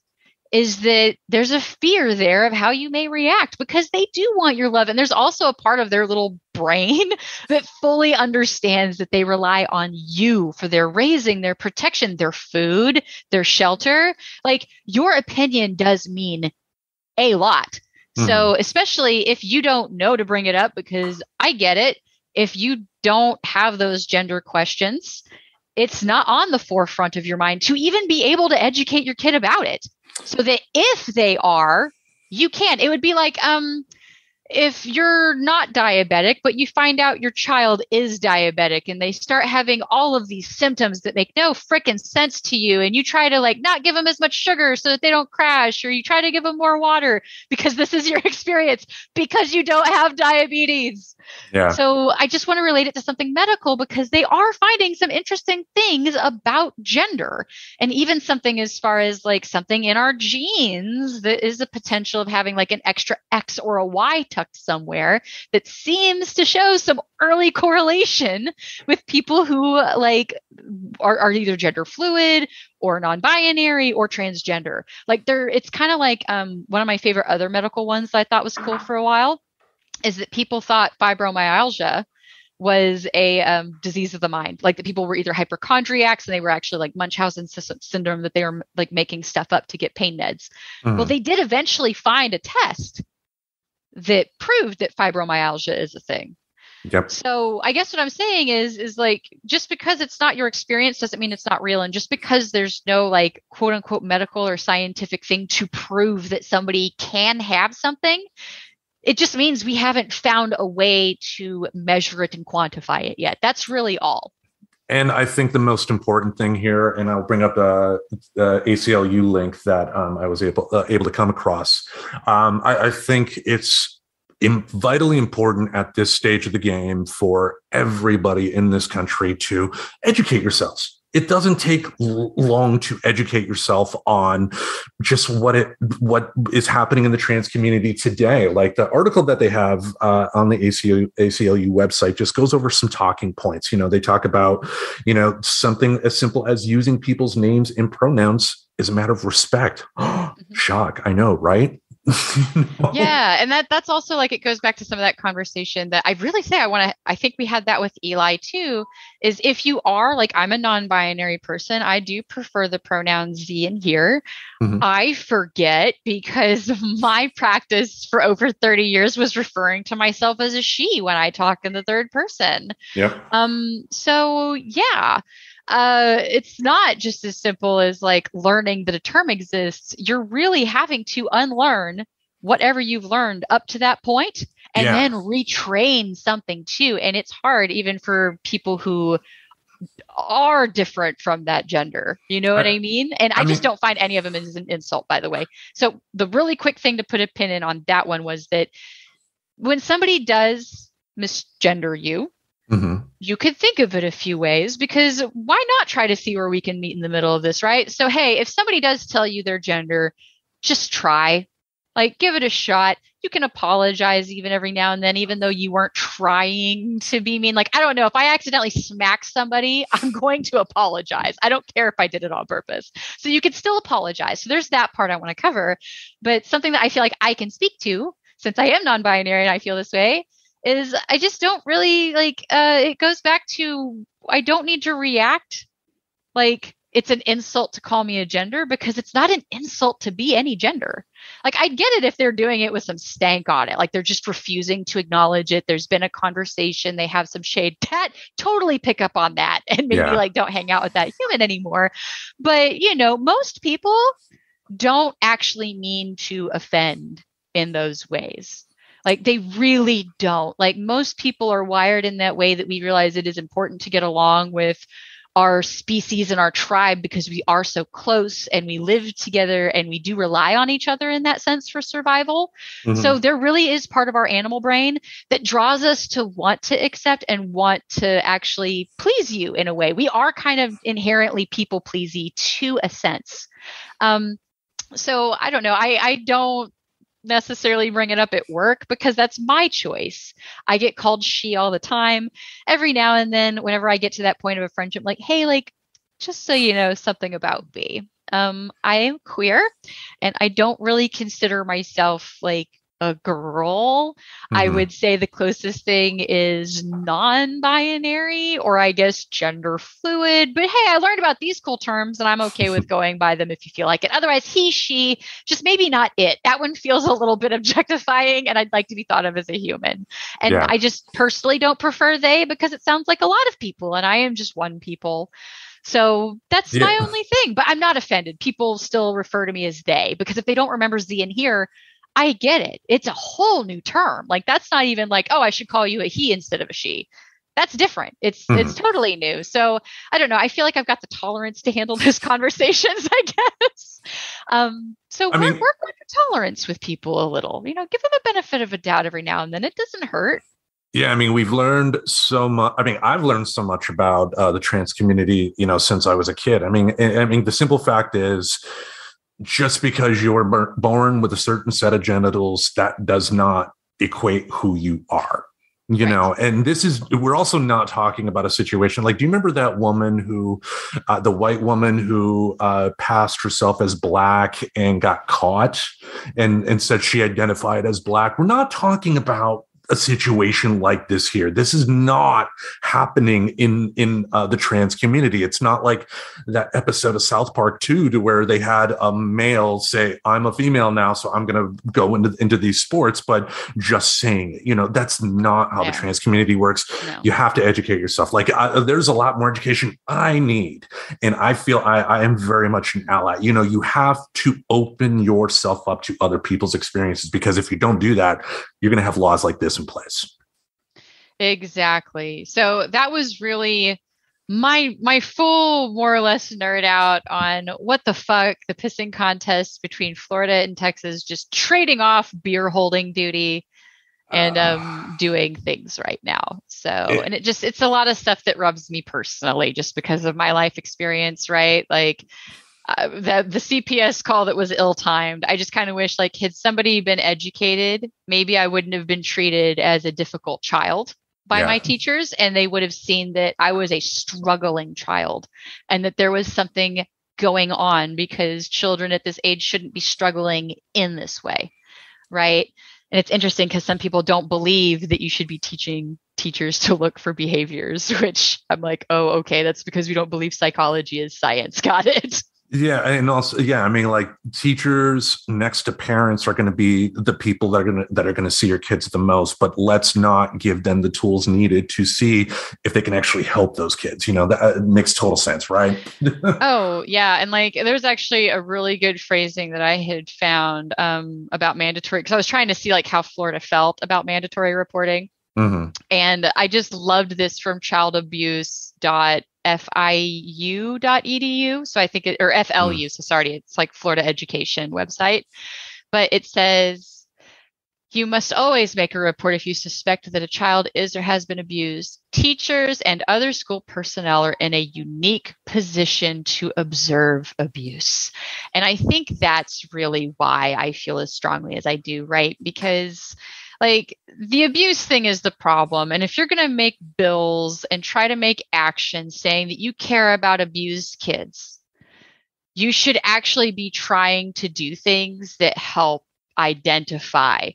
is that there's a fear there of how you may react because they do want your love. And there's also a part of their little brain that fully understands that they rely on you for their raising, their protection, their food, their shelter. Like your opinion does mean a lot. Mm-hmm. So especially if you don't know to bring it up, because I get it. If you don't have those gender questions, it's not on the forefront of your mind to even be able to educate your kid about it. So that if they are, you can. It would be like if you're not diabetic, but you find out your child is diabetic and they start having all of these symptoms that make no frickin' sense to you. And you try to not give them as much sugar so that they don't crash, or you try to give them more water because this is your experience because you don't have diabetes. Yeah. So I just want to relate it to something medical because they are finding some interesting things about gender, and even something as far as something in our genes that is a potential of having an extra X or a Y tucked somewhere that seems to show some early correlation with people who are either gender fluid or non-binary or transgender. It's kind of one of my favorite other medical ones that I thought was cool for a while is that people thought fibromyalgia was a disease of the mind, that people were either hypochondriacs and they were actually Munchausen syndrome, that they were making stuff up to get pain meds. Mm-hmm. Well, they did eventually find a test that proved that fibromyalgia is a thing. Yep. So I guess what I'm saying is just because it's not your experience doesn't mean it's not real. And just because there's no quote unquote medical or scientific thing to prove that somebody can have something, it just means we haven't found a way to measure it and quantify it yet. That's really all. And I think the most important thing here, and I'll bring up the ACLU link that I was able to come across. I think it's vitally important at this stage of the game for everybody in this country to educate yourselves. It doesn't take long to educate yourself on just what is happening in the trans community today. The article that they have on the ACLU website just goes over some talking points. They talk about, something as simple as using people's names and pronouns is a matter of respect. Shock. I know, right? Yeah. And that's also it goes back to some of that conversation that I really say I think we had that with Eli too, is if you are I'm a non-binary person, I do prefer the pronouns Z and here. Mm-hmm. I forget because my practice for over 30 years was referring to myself as a she when I talk in the third person. Yeah. So yeah. It's not just as simple as learning that a term exists. You're really having to unlearn whatever you've learned up to that point and then retrain something too. And it's hard even for people who are different from that gender. You know what I mean? And I just don't find any of them as an insult, by the way. So the really quick thing to put a pin in on that one was that when somebody does misgender you. Mm-hmm. You could think of it a few ways, because why not try to see where we can meet in the middle of this, right? So, hey, if somebody does tell you their gender, just try. Like, give it a shot. You can apologize even every now and then, even though you weren't trying to be mean. Like, I don't know, if I accidentally smack somebody, I'm going to apologize. I don't care if I did it on purpose. So you can still apologize. So there's that part I want to cover. But something that I feel like I can speak to, since I am non-binary and I feel this way, is I just don't really like, it goes back to, I don't need to react like it's an insult to call me a gender, because it's not an insult to be any gender. Like, I'd get it if they're doing it with some stank on it, like they're just refusing to acknowledge it. There's been a conversation, they have some shade, that totally pick up on that and maybe like don't hang out with that human anymore. But most people don't actually mean to offend in those ways. Like, they really don't. Like, most people are wired in that way, that we realize it is important to get along with our species and our tribe because we are so close and we live together and we do rely on each other in that sense for survival. Mm-hmm. So there really is part of our animal brain that draws us to want to accept and want to actually please you in a way. We are kind of inherently people pleasy to a sense. So I don't know. I don't necessarily bring it up at work because that's my choice. I get called she all the time. Every now and then, whenever I get to that point of a friendship, like, hey, like, just so you know something about me. I am queer and I don't really consider myself like a girl. Mm-hmm. I would say the closest thing is non-binary, or I guess gender fluid. But hey, I learned about these cool terms and I'm okay with going by them if you feel like it. Otherwise, he, she, just maybe not it. That one feels a little bit objectifying and I'd like to be thought of as a human. And I just personally don't prefer they, because it sounds like a lot of people and I am just one people. So that's my only thing. But I'm not offended. People still refer to me as they, because if they don't remember Z in here, I get it. It's a whole new term. Like, that's not even like, oh, I should call you a he instead of a she. That's different. It's totally new. So I don't know. I feel like I've got the tolerance to handle those conversations, I guess. So work on your tolerance with people a little. Give them the benefit of a doubt every now and then. It doesn't hurt. Yeah, I mean, we've learned so much. I mean, I've learned so much about the trans community, since I was a kid. I mean, the simple fact is, just because you're born with a certain set of genitals, that does not equate who you are, know, and we're also not talking about a situation like, do you remember that woman who, the white woman who passed herself as Black and got caught and said she identified as Black? We're not talking about a situation like this here. This is not happening in the trans community. It's not like that episode of South Park 2 to where they had a male say, I'm a female now, so I'm going to go into these sports, but just saying it. That's not how the trans community works. No. You have to educate yourself. Like, there's a lot more education I need. And I feel I am very much an ally. You have to open yourself up to other people's experiences, because if you don't do that, you're going to have laws like this in place. Exactly. So that was really my full, more or less, nerd out on what the fuck the pissing contest between Florida and Texas, just trading off beer holding duty and doing things right now. So, and it's a lot of stuff that rubs me personally, just because of my life experience, right? Like, the CPS call that was ill-timed. I just kind of wish, like, had somebody been educated, maybe I wouldn't have been treated as a difficult child by my teachers, and they would have seen that I was a struggling child and that there was something going on, because children at this age shouldn't be struggling in this way, right? And it's interesting because some people don't believe that you should be teaching teachers to look for behaviors, which I'm like, oh, okay, that's because we don't believe psychology is science. Got it. Yeah. And also, I mean, like, teachers next to parents are going to be the people that are going to see your kids the most, but let's not give them the tools needed to see if they can actually help those kids. That makes total sense, right? Oh, yeah. And like, there's actually a really good phrasing that I had found about mandatory, because I was trying to see like how Florida felt about mandatory reporting. Mm-hmm. And I just loved this from childabuse.fiu.edu. So I think or FLU. So sorry, it's like Florida Education website, but it says, You must always make a report if you suspect that a child is or has been abused. Teachers and other school personnel are in a unique position to observe abuse. And I think that's really why I feel as strongly as I do, right? Because like the abuse thing is the problem. And if you're going to make bills and try to make action saying that you care about abused kids, you should actually be trying to do things that help identify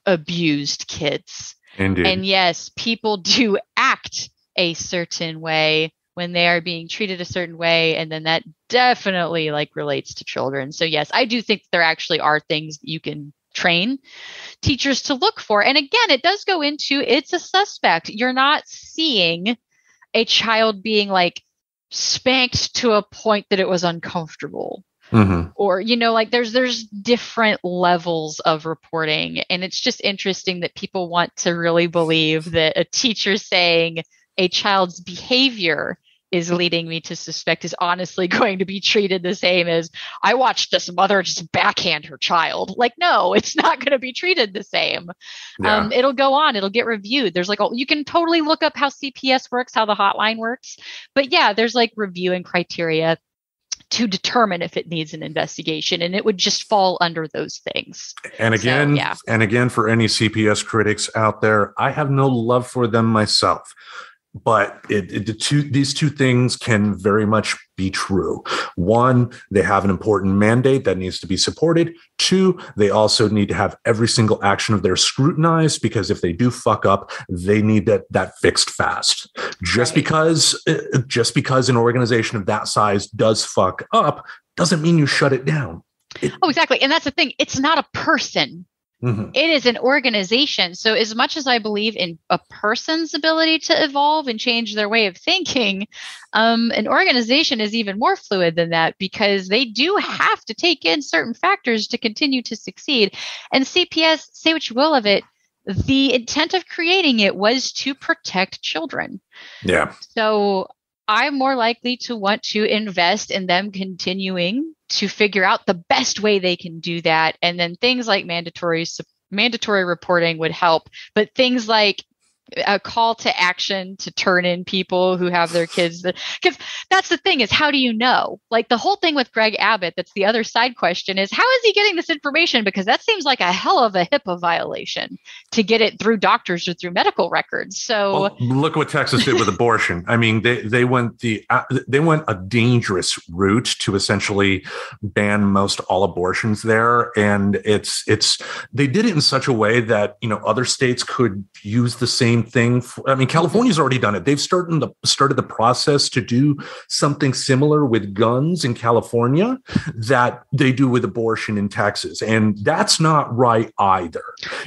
abused kids. Indeed. And yes, people do act a certain way when they are being treated a certain way. And then that definitely like relates to children. So yes, I do think there actually are things you can train teachers to look for. And again, it does go into it's a suspect. You're not seeing a child being like spanked to a point that it was uncomfortable. Mm-hmm. Or, like there's different levels of reporting. And it's just interesting that people want to really believe that a teacher saying a child's behavior is leading me to suspect is honestly going to be treated the same as I watched this mother just backhand her child. Like, no, it's not going to be treated the same. Yeah. It'll go on. It'll get reviewed. There's like, you can totally look up how CPS works, how the hotline works. But yeah, there's like review and criteria to determine if it needs an investigation, and it would just fall under those things. And again, for any CPS critics out there, I have no love for them myself. But these two things can very much be true. One, they have an important mandate that needs to be supported. Two, they also need to have every single action of theirs scrutinized, because if they do fuck up, they need that fixed fast. Just because an organization of that size does fuck up doesn't mean you shut it down. Exactly. And that's the thing. It's not a person. Mm-hmm. It is an organization. So as much as I believe in a person's ability to evolve and change their way of thinking, an organization is even more fluid than that, because they do have to take in certain factors to continue to succeed. And CPS, say what you will of it, the intent of creating it was to protect children. Yeah. So I'm more likely to want to invest in them continuing to figure out the best way they can do that. And then things like mandatory reporting would help. But things like a call to action to turn in people who have their kids, because that's the thing, is how do you know? Like the whole thing with Greg Abbott, that's the other side question, is how is he getting this information? Because that seems like a hell of a HIPAA violation to get it through doctors or through medical records. So look what Texas did with abortion. I mean, they went a dangerous route to essentially ban most all abortions there, and they did it in such a way that other states could use the same thing. California's already done it. They've started the process to do something similar with guns in California that they do with abortion in Texas. And that's not right either.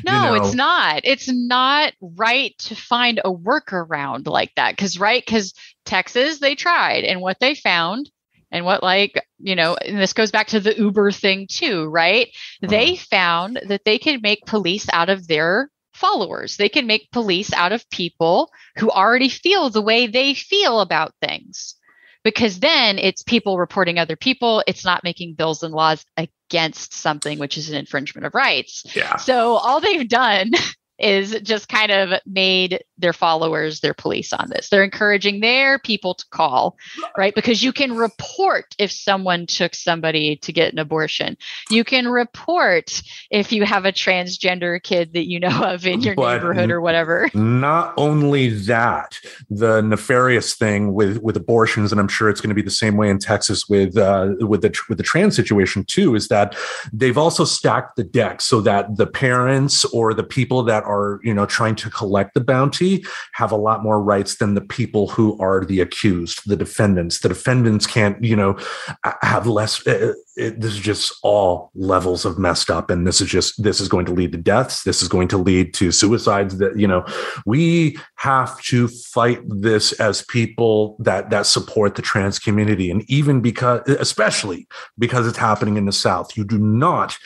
No, it's not. It's not right to find a workaround like that. Because Texas, they tried, and what they found, and what and this goes back to the Uber thing too, right? They found that they could make police out of their followers. They can make police out of people who already feel the way they feel about things, because then it's people reporting other people. It's not making bills and laws against something, which is an infringement of rights. Yeah. So all they've done is just kind of made their followers their police on this. They're encouraging their people to call, right? Because you can report if someone took somebody to get an abortion. You can report if you have a transgender kid that you know of in your neighborhood or whatever. Not only that, the nefarious thing with abortions, and I'm sure it's going to be the same way in Texas with the trans situation too, is that they've also stacked the deck so that the parents or the people that are trying to collect the bounty have a lot more rights than the people who are the accused, the defendants. The defendants can't have less. This is just all levels of messed up, and this is going to lead to deaths. This is going to lead to suicides. That we have to fight this as people that support the trans community, and especially because it's happening in the South. You do not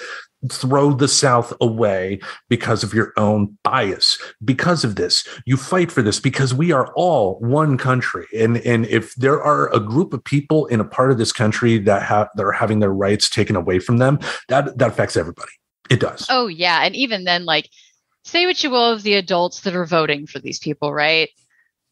throw the South away because of your own bias. Because of this, you fight for this, because we are all one country. And if there are a group of people in a part of this country that are having their rights taken away from them, that affects everybody. It does. Oh yeah. And even then, say what you will of the adults that are voting for these people, right?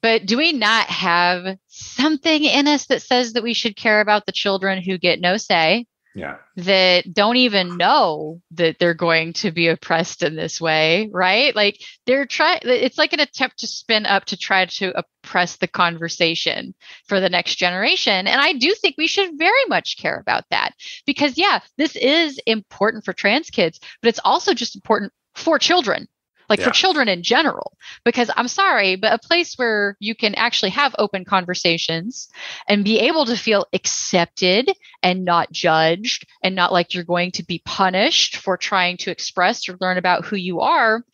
But do we not have something in us that says that we should care about the children who get no say? Yeah. That don't even know that they're going to be oppressed in this way, right? Like it's like an attempt to spin up to try to oppress the conversation for the next generation. And I do think we should very much care about that because, yeah, this is important for trans kids, but it's also just important for children. For children in general, because I'm sorry, but a place where you can actually have open conversations and be able to feel accepted and not judged and not like you're going to be punished for trying to express or learn about who you are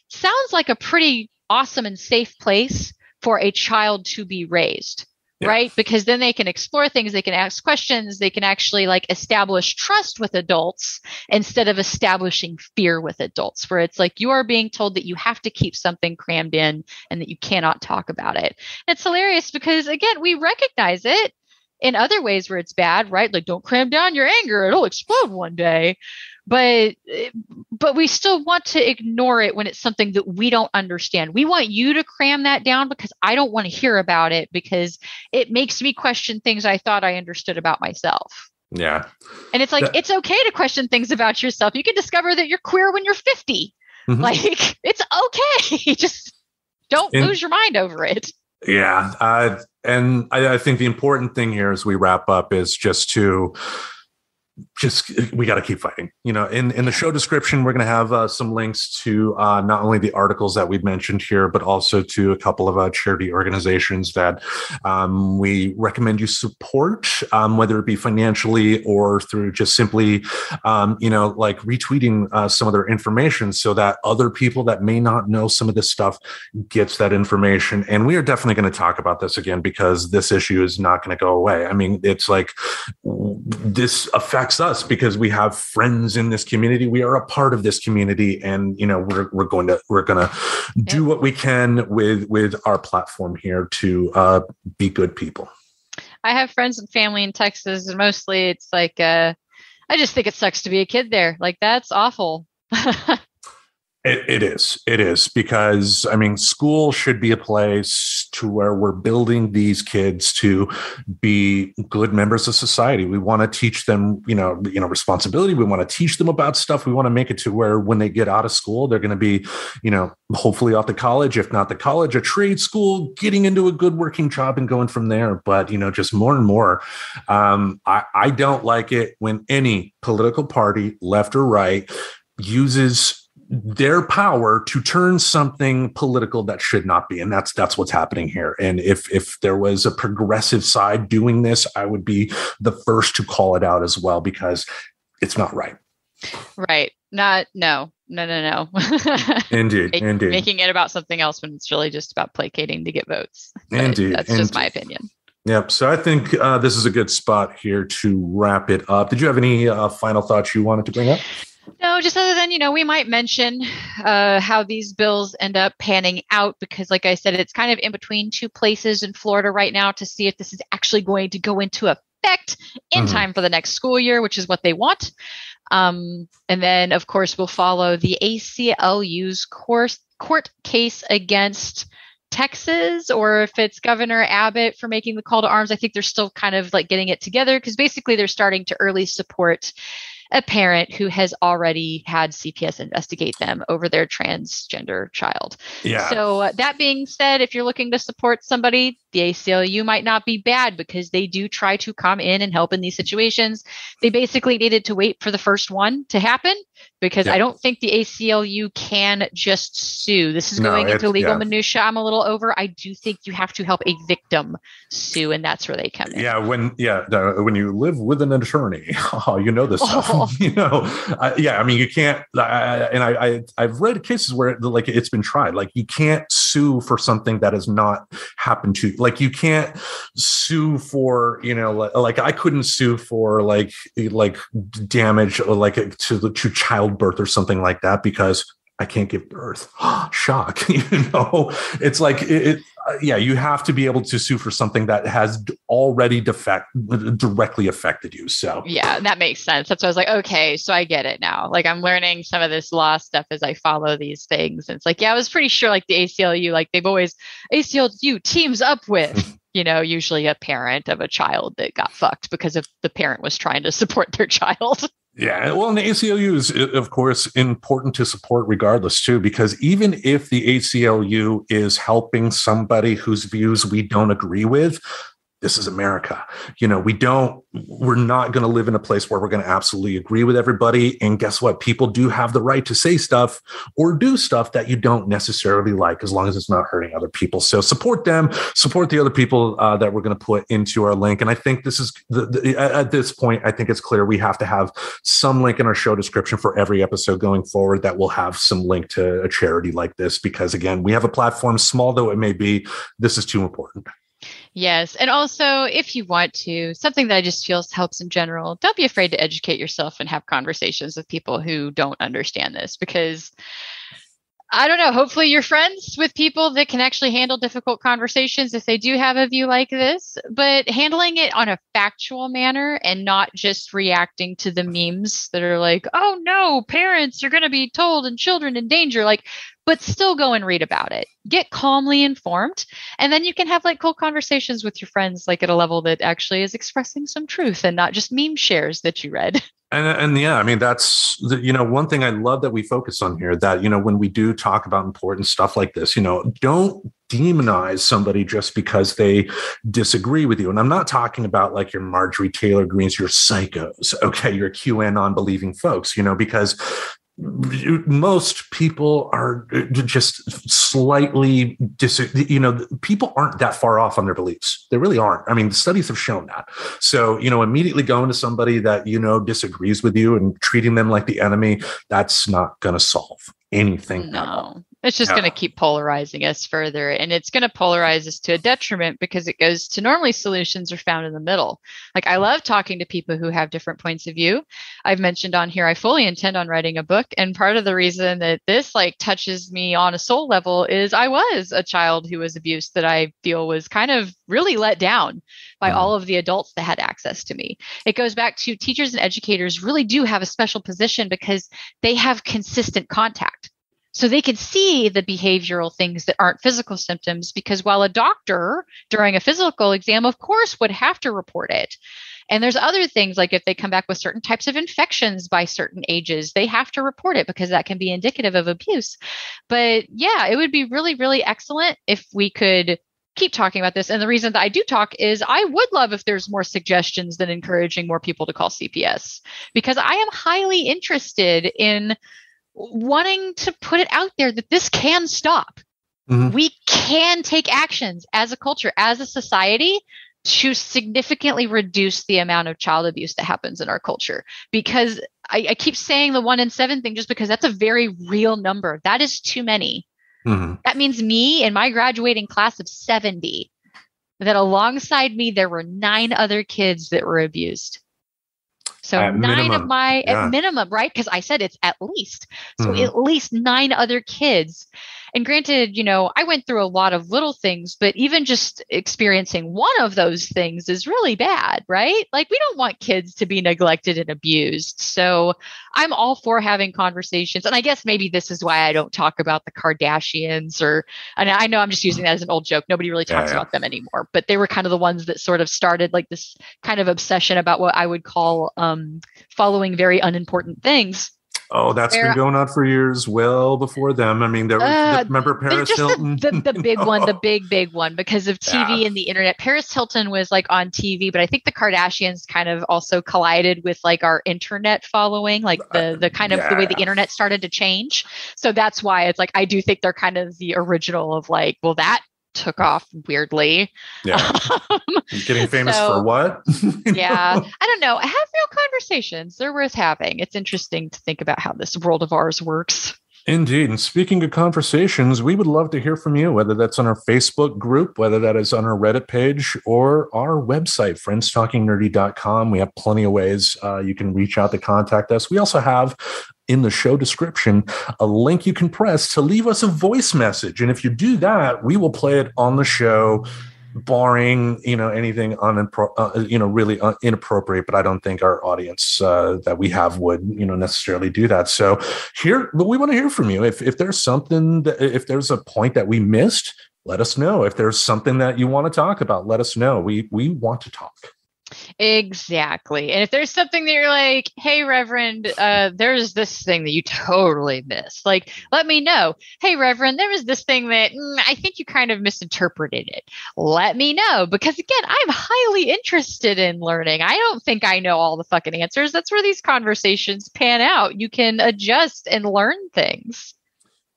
sounds like a pretty awesome and safe place for a child to be raised. Right? Because then they can explore things, they can ask questions, they can actually establish trust with adults instead of establishing fear with adults, where it's like you are being told that you have to keep something crammed in and that you cannot talk about it. And it's hilarious because, again, we recognize it in other ways where it's bad, right? Like, don't cram down your anger, it'll explode one day. But we still want to ignore it when it's something that we don't understand. We want you to cram that down because I don't want to hear about it because it makes me question things I thought I understood about myself. Yeah. And it's like, it's okay to question things about yourself. You can discover that you're queer when you're 50. Mm-hmm. It's okay. Just don't lose your mind over it. Yeah. And I think the important thing here as we wrap up is we got to keep fighting. In the show description, we're going to have some links to not only the articles that we've mentioned here, but also to a couple of charity organizations that we recommend you support, whether it be financially or through just simply, retweeting some of their information so that other people that may not know some of this stuff gets that information. And we are definitely going to talk about this again because this issue is not going to go away. I mean, it's like this affects us because we have friends in this community. We are a part of this community, and we're going to do what we can with our platform here to be good people. I have friends and family in Texas, and mostly it's like I just think it sucks to be a kid there. Like, that's awful. It is because, I mean, school should be a place to where we're building these kids to be good members of society. We want to teach them, responsibility. We want to teach them about stuff. We want to make it to where when they get out of school, they're going to be, hopefully off to college, if not the college, a trade school, getting into a good working job and going from there. But, just more and more, I don't like it when any political party, left or right, uses their power to turn something political that should not be. And that's what's happening here. And if there was a progressive side doing this, I would be the first to call it out as well, because it's not right. Right. No. Indeed. Indeed. Making it about something else when it's really just about placating to get votes. But indeed. That's just my opinion. Yep. So I think this is a good spot here to wrap it up. Did you have any final thoughts you wanted to bring up? No, just other than, we might mention how these bills end up panning out, because like I said, it's kind of in between two places in Florida right now to see if this is actually going to go into effect in time for the next school year, which is what they want. And then, of course, we'll follow the ACLU's court case against Texas, or if it's Governor Abbott for making the call to arms. I think they're still kind of getting it together, because basically they're starting to early support a parent who has already had CPS investigate them over their transgender child. Yeah. So that being said, if you're looking to support somebody, the ACLU might not be bad, because they do try to come in and help in these situations. They basically needed to wait for the first one to happen, because I don't think the ACLU can just sue. This is going into legal minutia. I'm a little over. I do think you have to help a victim sue, and that's where they come in. Yeah, when you live with an attorney, this stuff. I mean, you can't. I've read cases where it's been tried. Like, you can't sue for something that has not happened to you. Like, you can't sue for I couldn't sue for like damage or to childbirth or something like that, because I can't give birth. Shock. It's like yeah, you have to be able to sue for something that has already directly affected you. So yeah, that makes sense. That's why I was like, okay, so I get it now. Like I'm learning some of this law stuff as I follow these things. And it's like, yeah, I was pretty sure like the ACLU, like they've always ACLU teams up with, usually a parent of a child that got fucked because of the parent was trying to support their child. Yeah, well, and the ACLU is, of course, important to support regardless, too, because even if the ACLU is helping somebody whose views we don't agree with, this is America. We're not going to live in a place where we're going to absolutely agree with everybody. And guess what? People do have the right to say stuff or do stuff that you don't necessarily like, as long as it's not hurting other people. So support them, support the other people that we're going to put into our link. And I think this is at this point, I think it's clear we have to have some link in our show description for every episode going forward that will have some link to a charity like this, because again, we have a platform, small though it may be, this is too important. Yes. And also, if you want to, something that I just feel helps in general, don't be afraid to educate yourself and have conversations with people who don't understand this, because I don't know, hopefully you're friends with people that can actually handle difficult conversations if they do have a view like this, but handling it on a factual manner and not just reacting to the memes that are like, oh no, parents are going to be told and children in danger, but still go and read about it. Get calmly informed. And then you can have cool conversations with your friends, at a level that actually is expressing some truth and not just meme shares that you read. And yeah, I mean, that's one thing I love that we focus on here, that, when we do talk about important stuff like this, don't demonize somebody just because they disagree with you. And I'm not talking about your Marjorie Taylor Greens, your psychos, okay, your QAnon believing folks, because most people are just slightly people aren't that far off on their beliefs. They really aren't. I mean, the studies have shown that. So, immediately going to somebody that, disagrees with you and treating them like the enemy, that's not going to solve anything. No, it's just going to keep polarizing us further, and it's going to polarize us to a detriment, because it goes to normally solutions are found in the middle. I love talking to people who have different points of view. I've mentioned on here, I fully intend on writing a book. And part of the reason that this touches me on a soul level is I was a child who was abused, that I feel was kind of really let down by all of the adults that had access to me. It goes back to teachers and educators really do have a special position because they have consistent contact. So they can see the behavioral things that aren't physical symptoms, because while a doctor during a physical exam, of course, would have to report it. And there's other things, like if they come back with certain types of infections by certain ages, they have to report it because that can be indicative of abuse. But yeah, it would be really, really excellent if we could keep talking about this. And the reason that I do talk is I would love if there's more suggestions than encouraging more people to call CPS, because I am highly interested in wanting to put it out there that this can stop. Mm-hmm. We can take actions as a culture, as a society, to significantly reduce the amount of child abuse that happens in our culture. Because I keep saying the 1 in 7 thing just because that's a very real number. That is too many. Mm-hmm. That means me and my graduating class of 70, that alongside me, there were 9 other kids that were abused. So at 9 minimum. Of my, at minimum, right? Because I said it's at least. So at least 9 other kids. And granted, I went through a lot of little things, but even just experiencing one of those things is really bad, right? We don't want kids to be neglected and abused. So I'm all for having conversations. And I guess maybe this is why I don't talk about the Kardashians, and I know I'm just using that as an old joke. Nobody really talks about them anymore, but they were kind of the ones that sort of started this kind of obsession about what I would call following very unimportant things. Oh, that's been going on for years, well before them. I mean, there was, remember Paris Hilton? The big one, the big one, because of TV and the internet. Paris Hilton was on TV, but I think the Kardashians kind of also collided with our internet following, the kind of the way the internet started to change. So that's why it's I do think they're kind of the original of that took off weirdly. Yeah. Getting famous for what? Yeah. I don't know. Have real conversations. They're worth having. It's interesting to think about how this world of ours works. Indeed. And speaking of conversations, we would love to hear from you, whether that's on our Facebook group, whether that is on our Reddit page, or our website, friendstalkingnerdy.com. We have plenty of ways you can reach out to contact us. We also have in the show description a link you can press to leave us a voice message. And if you do that, we will play it on the show, barring, anything really inappropriate. But I don't think our audience that we have would, necessarily do that. So but we want to hear from you. If there's something, if there's a point that we missed, let us know. If there's something that you want to talk about, let us know. We want to talk. Exactly. And if there's something that you're like, hey, Reverend, there's this thing that you totally missed, like, let me know. Hey, Reverend, there was this thing that I think you kind of misinterpreted it. Let me know. Because again, I'm highly interested in learning. I don't think I know all the fucking answers. That's where these conversations pan out. You can adjust and learn things.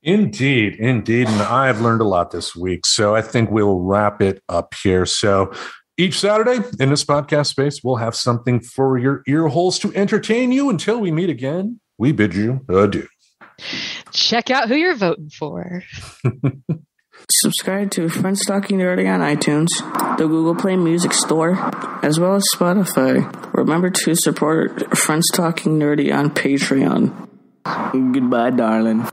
Indeed. And I've learned a lot this week. So I think we'll wrap it up here. So each Saturday in this podcast space, we'll have something for your ear holes to entertain you. Until we meet again, we bid you adieu. Check out who you're voting for. Subscribe to Friends Talking Nerdy on iTunes, the Google Play Music Store, as well as Spotify. Remember to support Friends Talking Nerdy on Patreon. Goodbye, darling.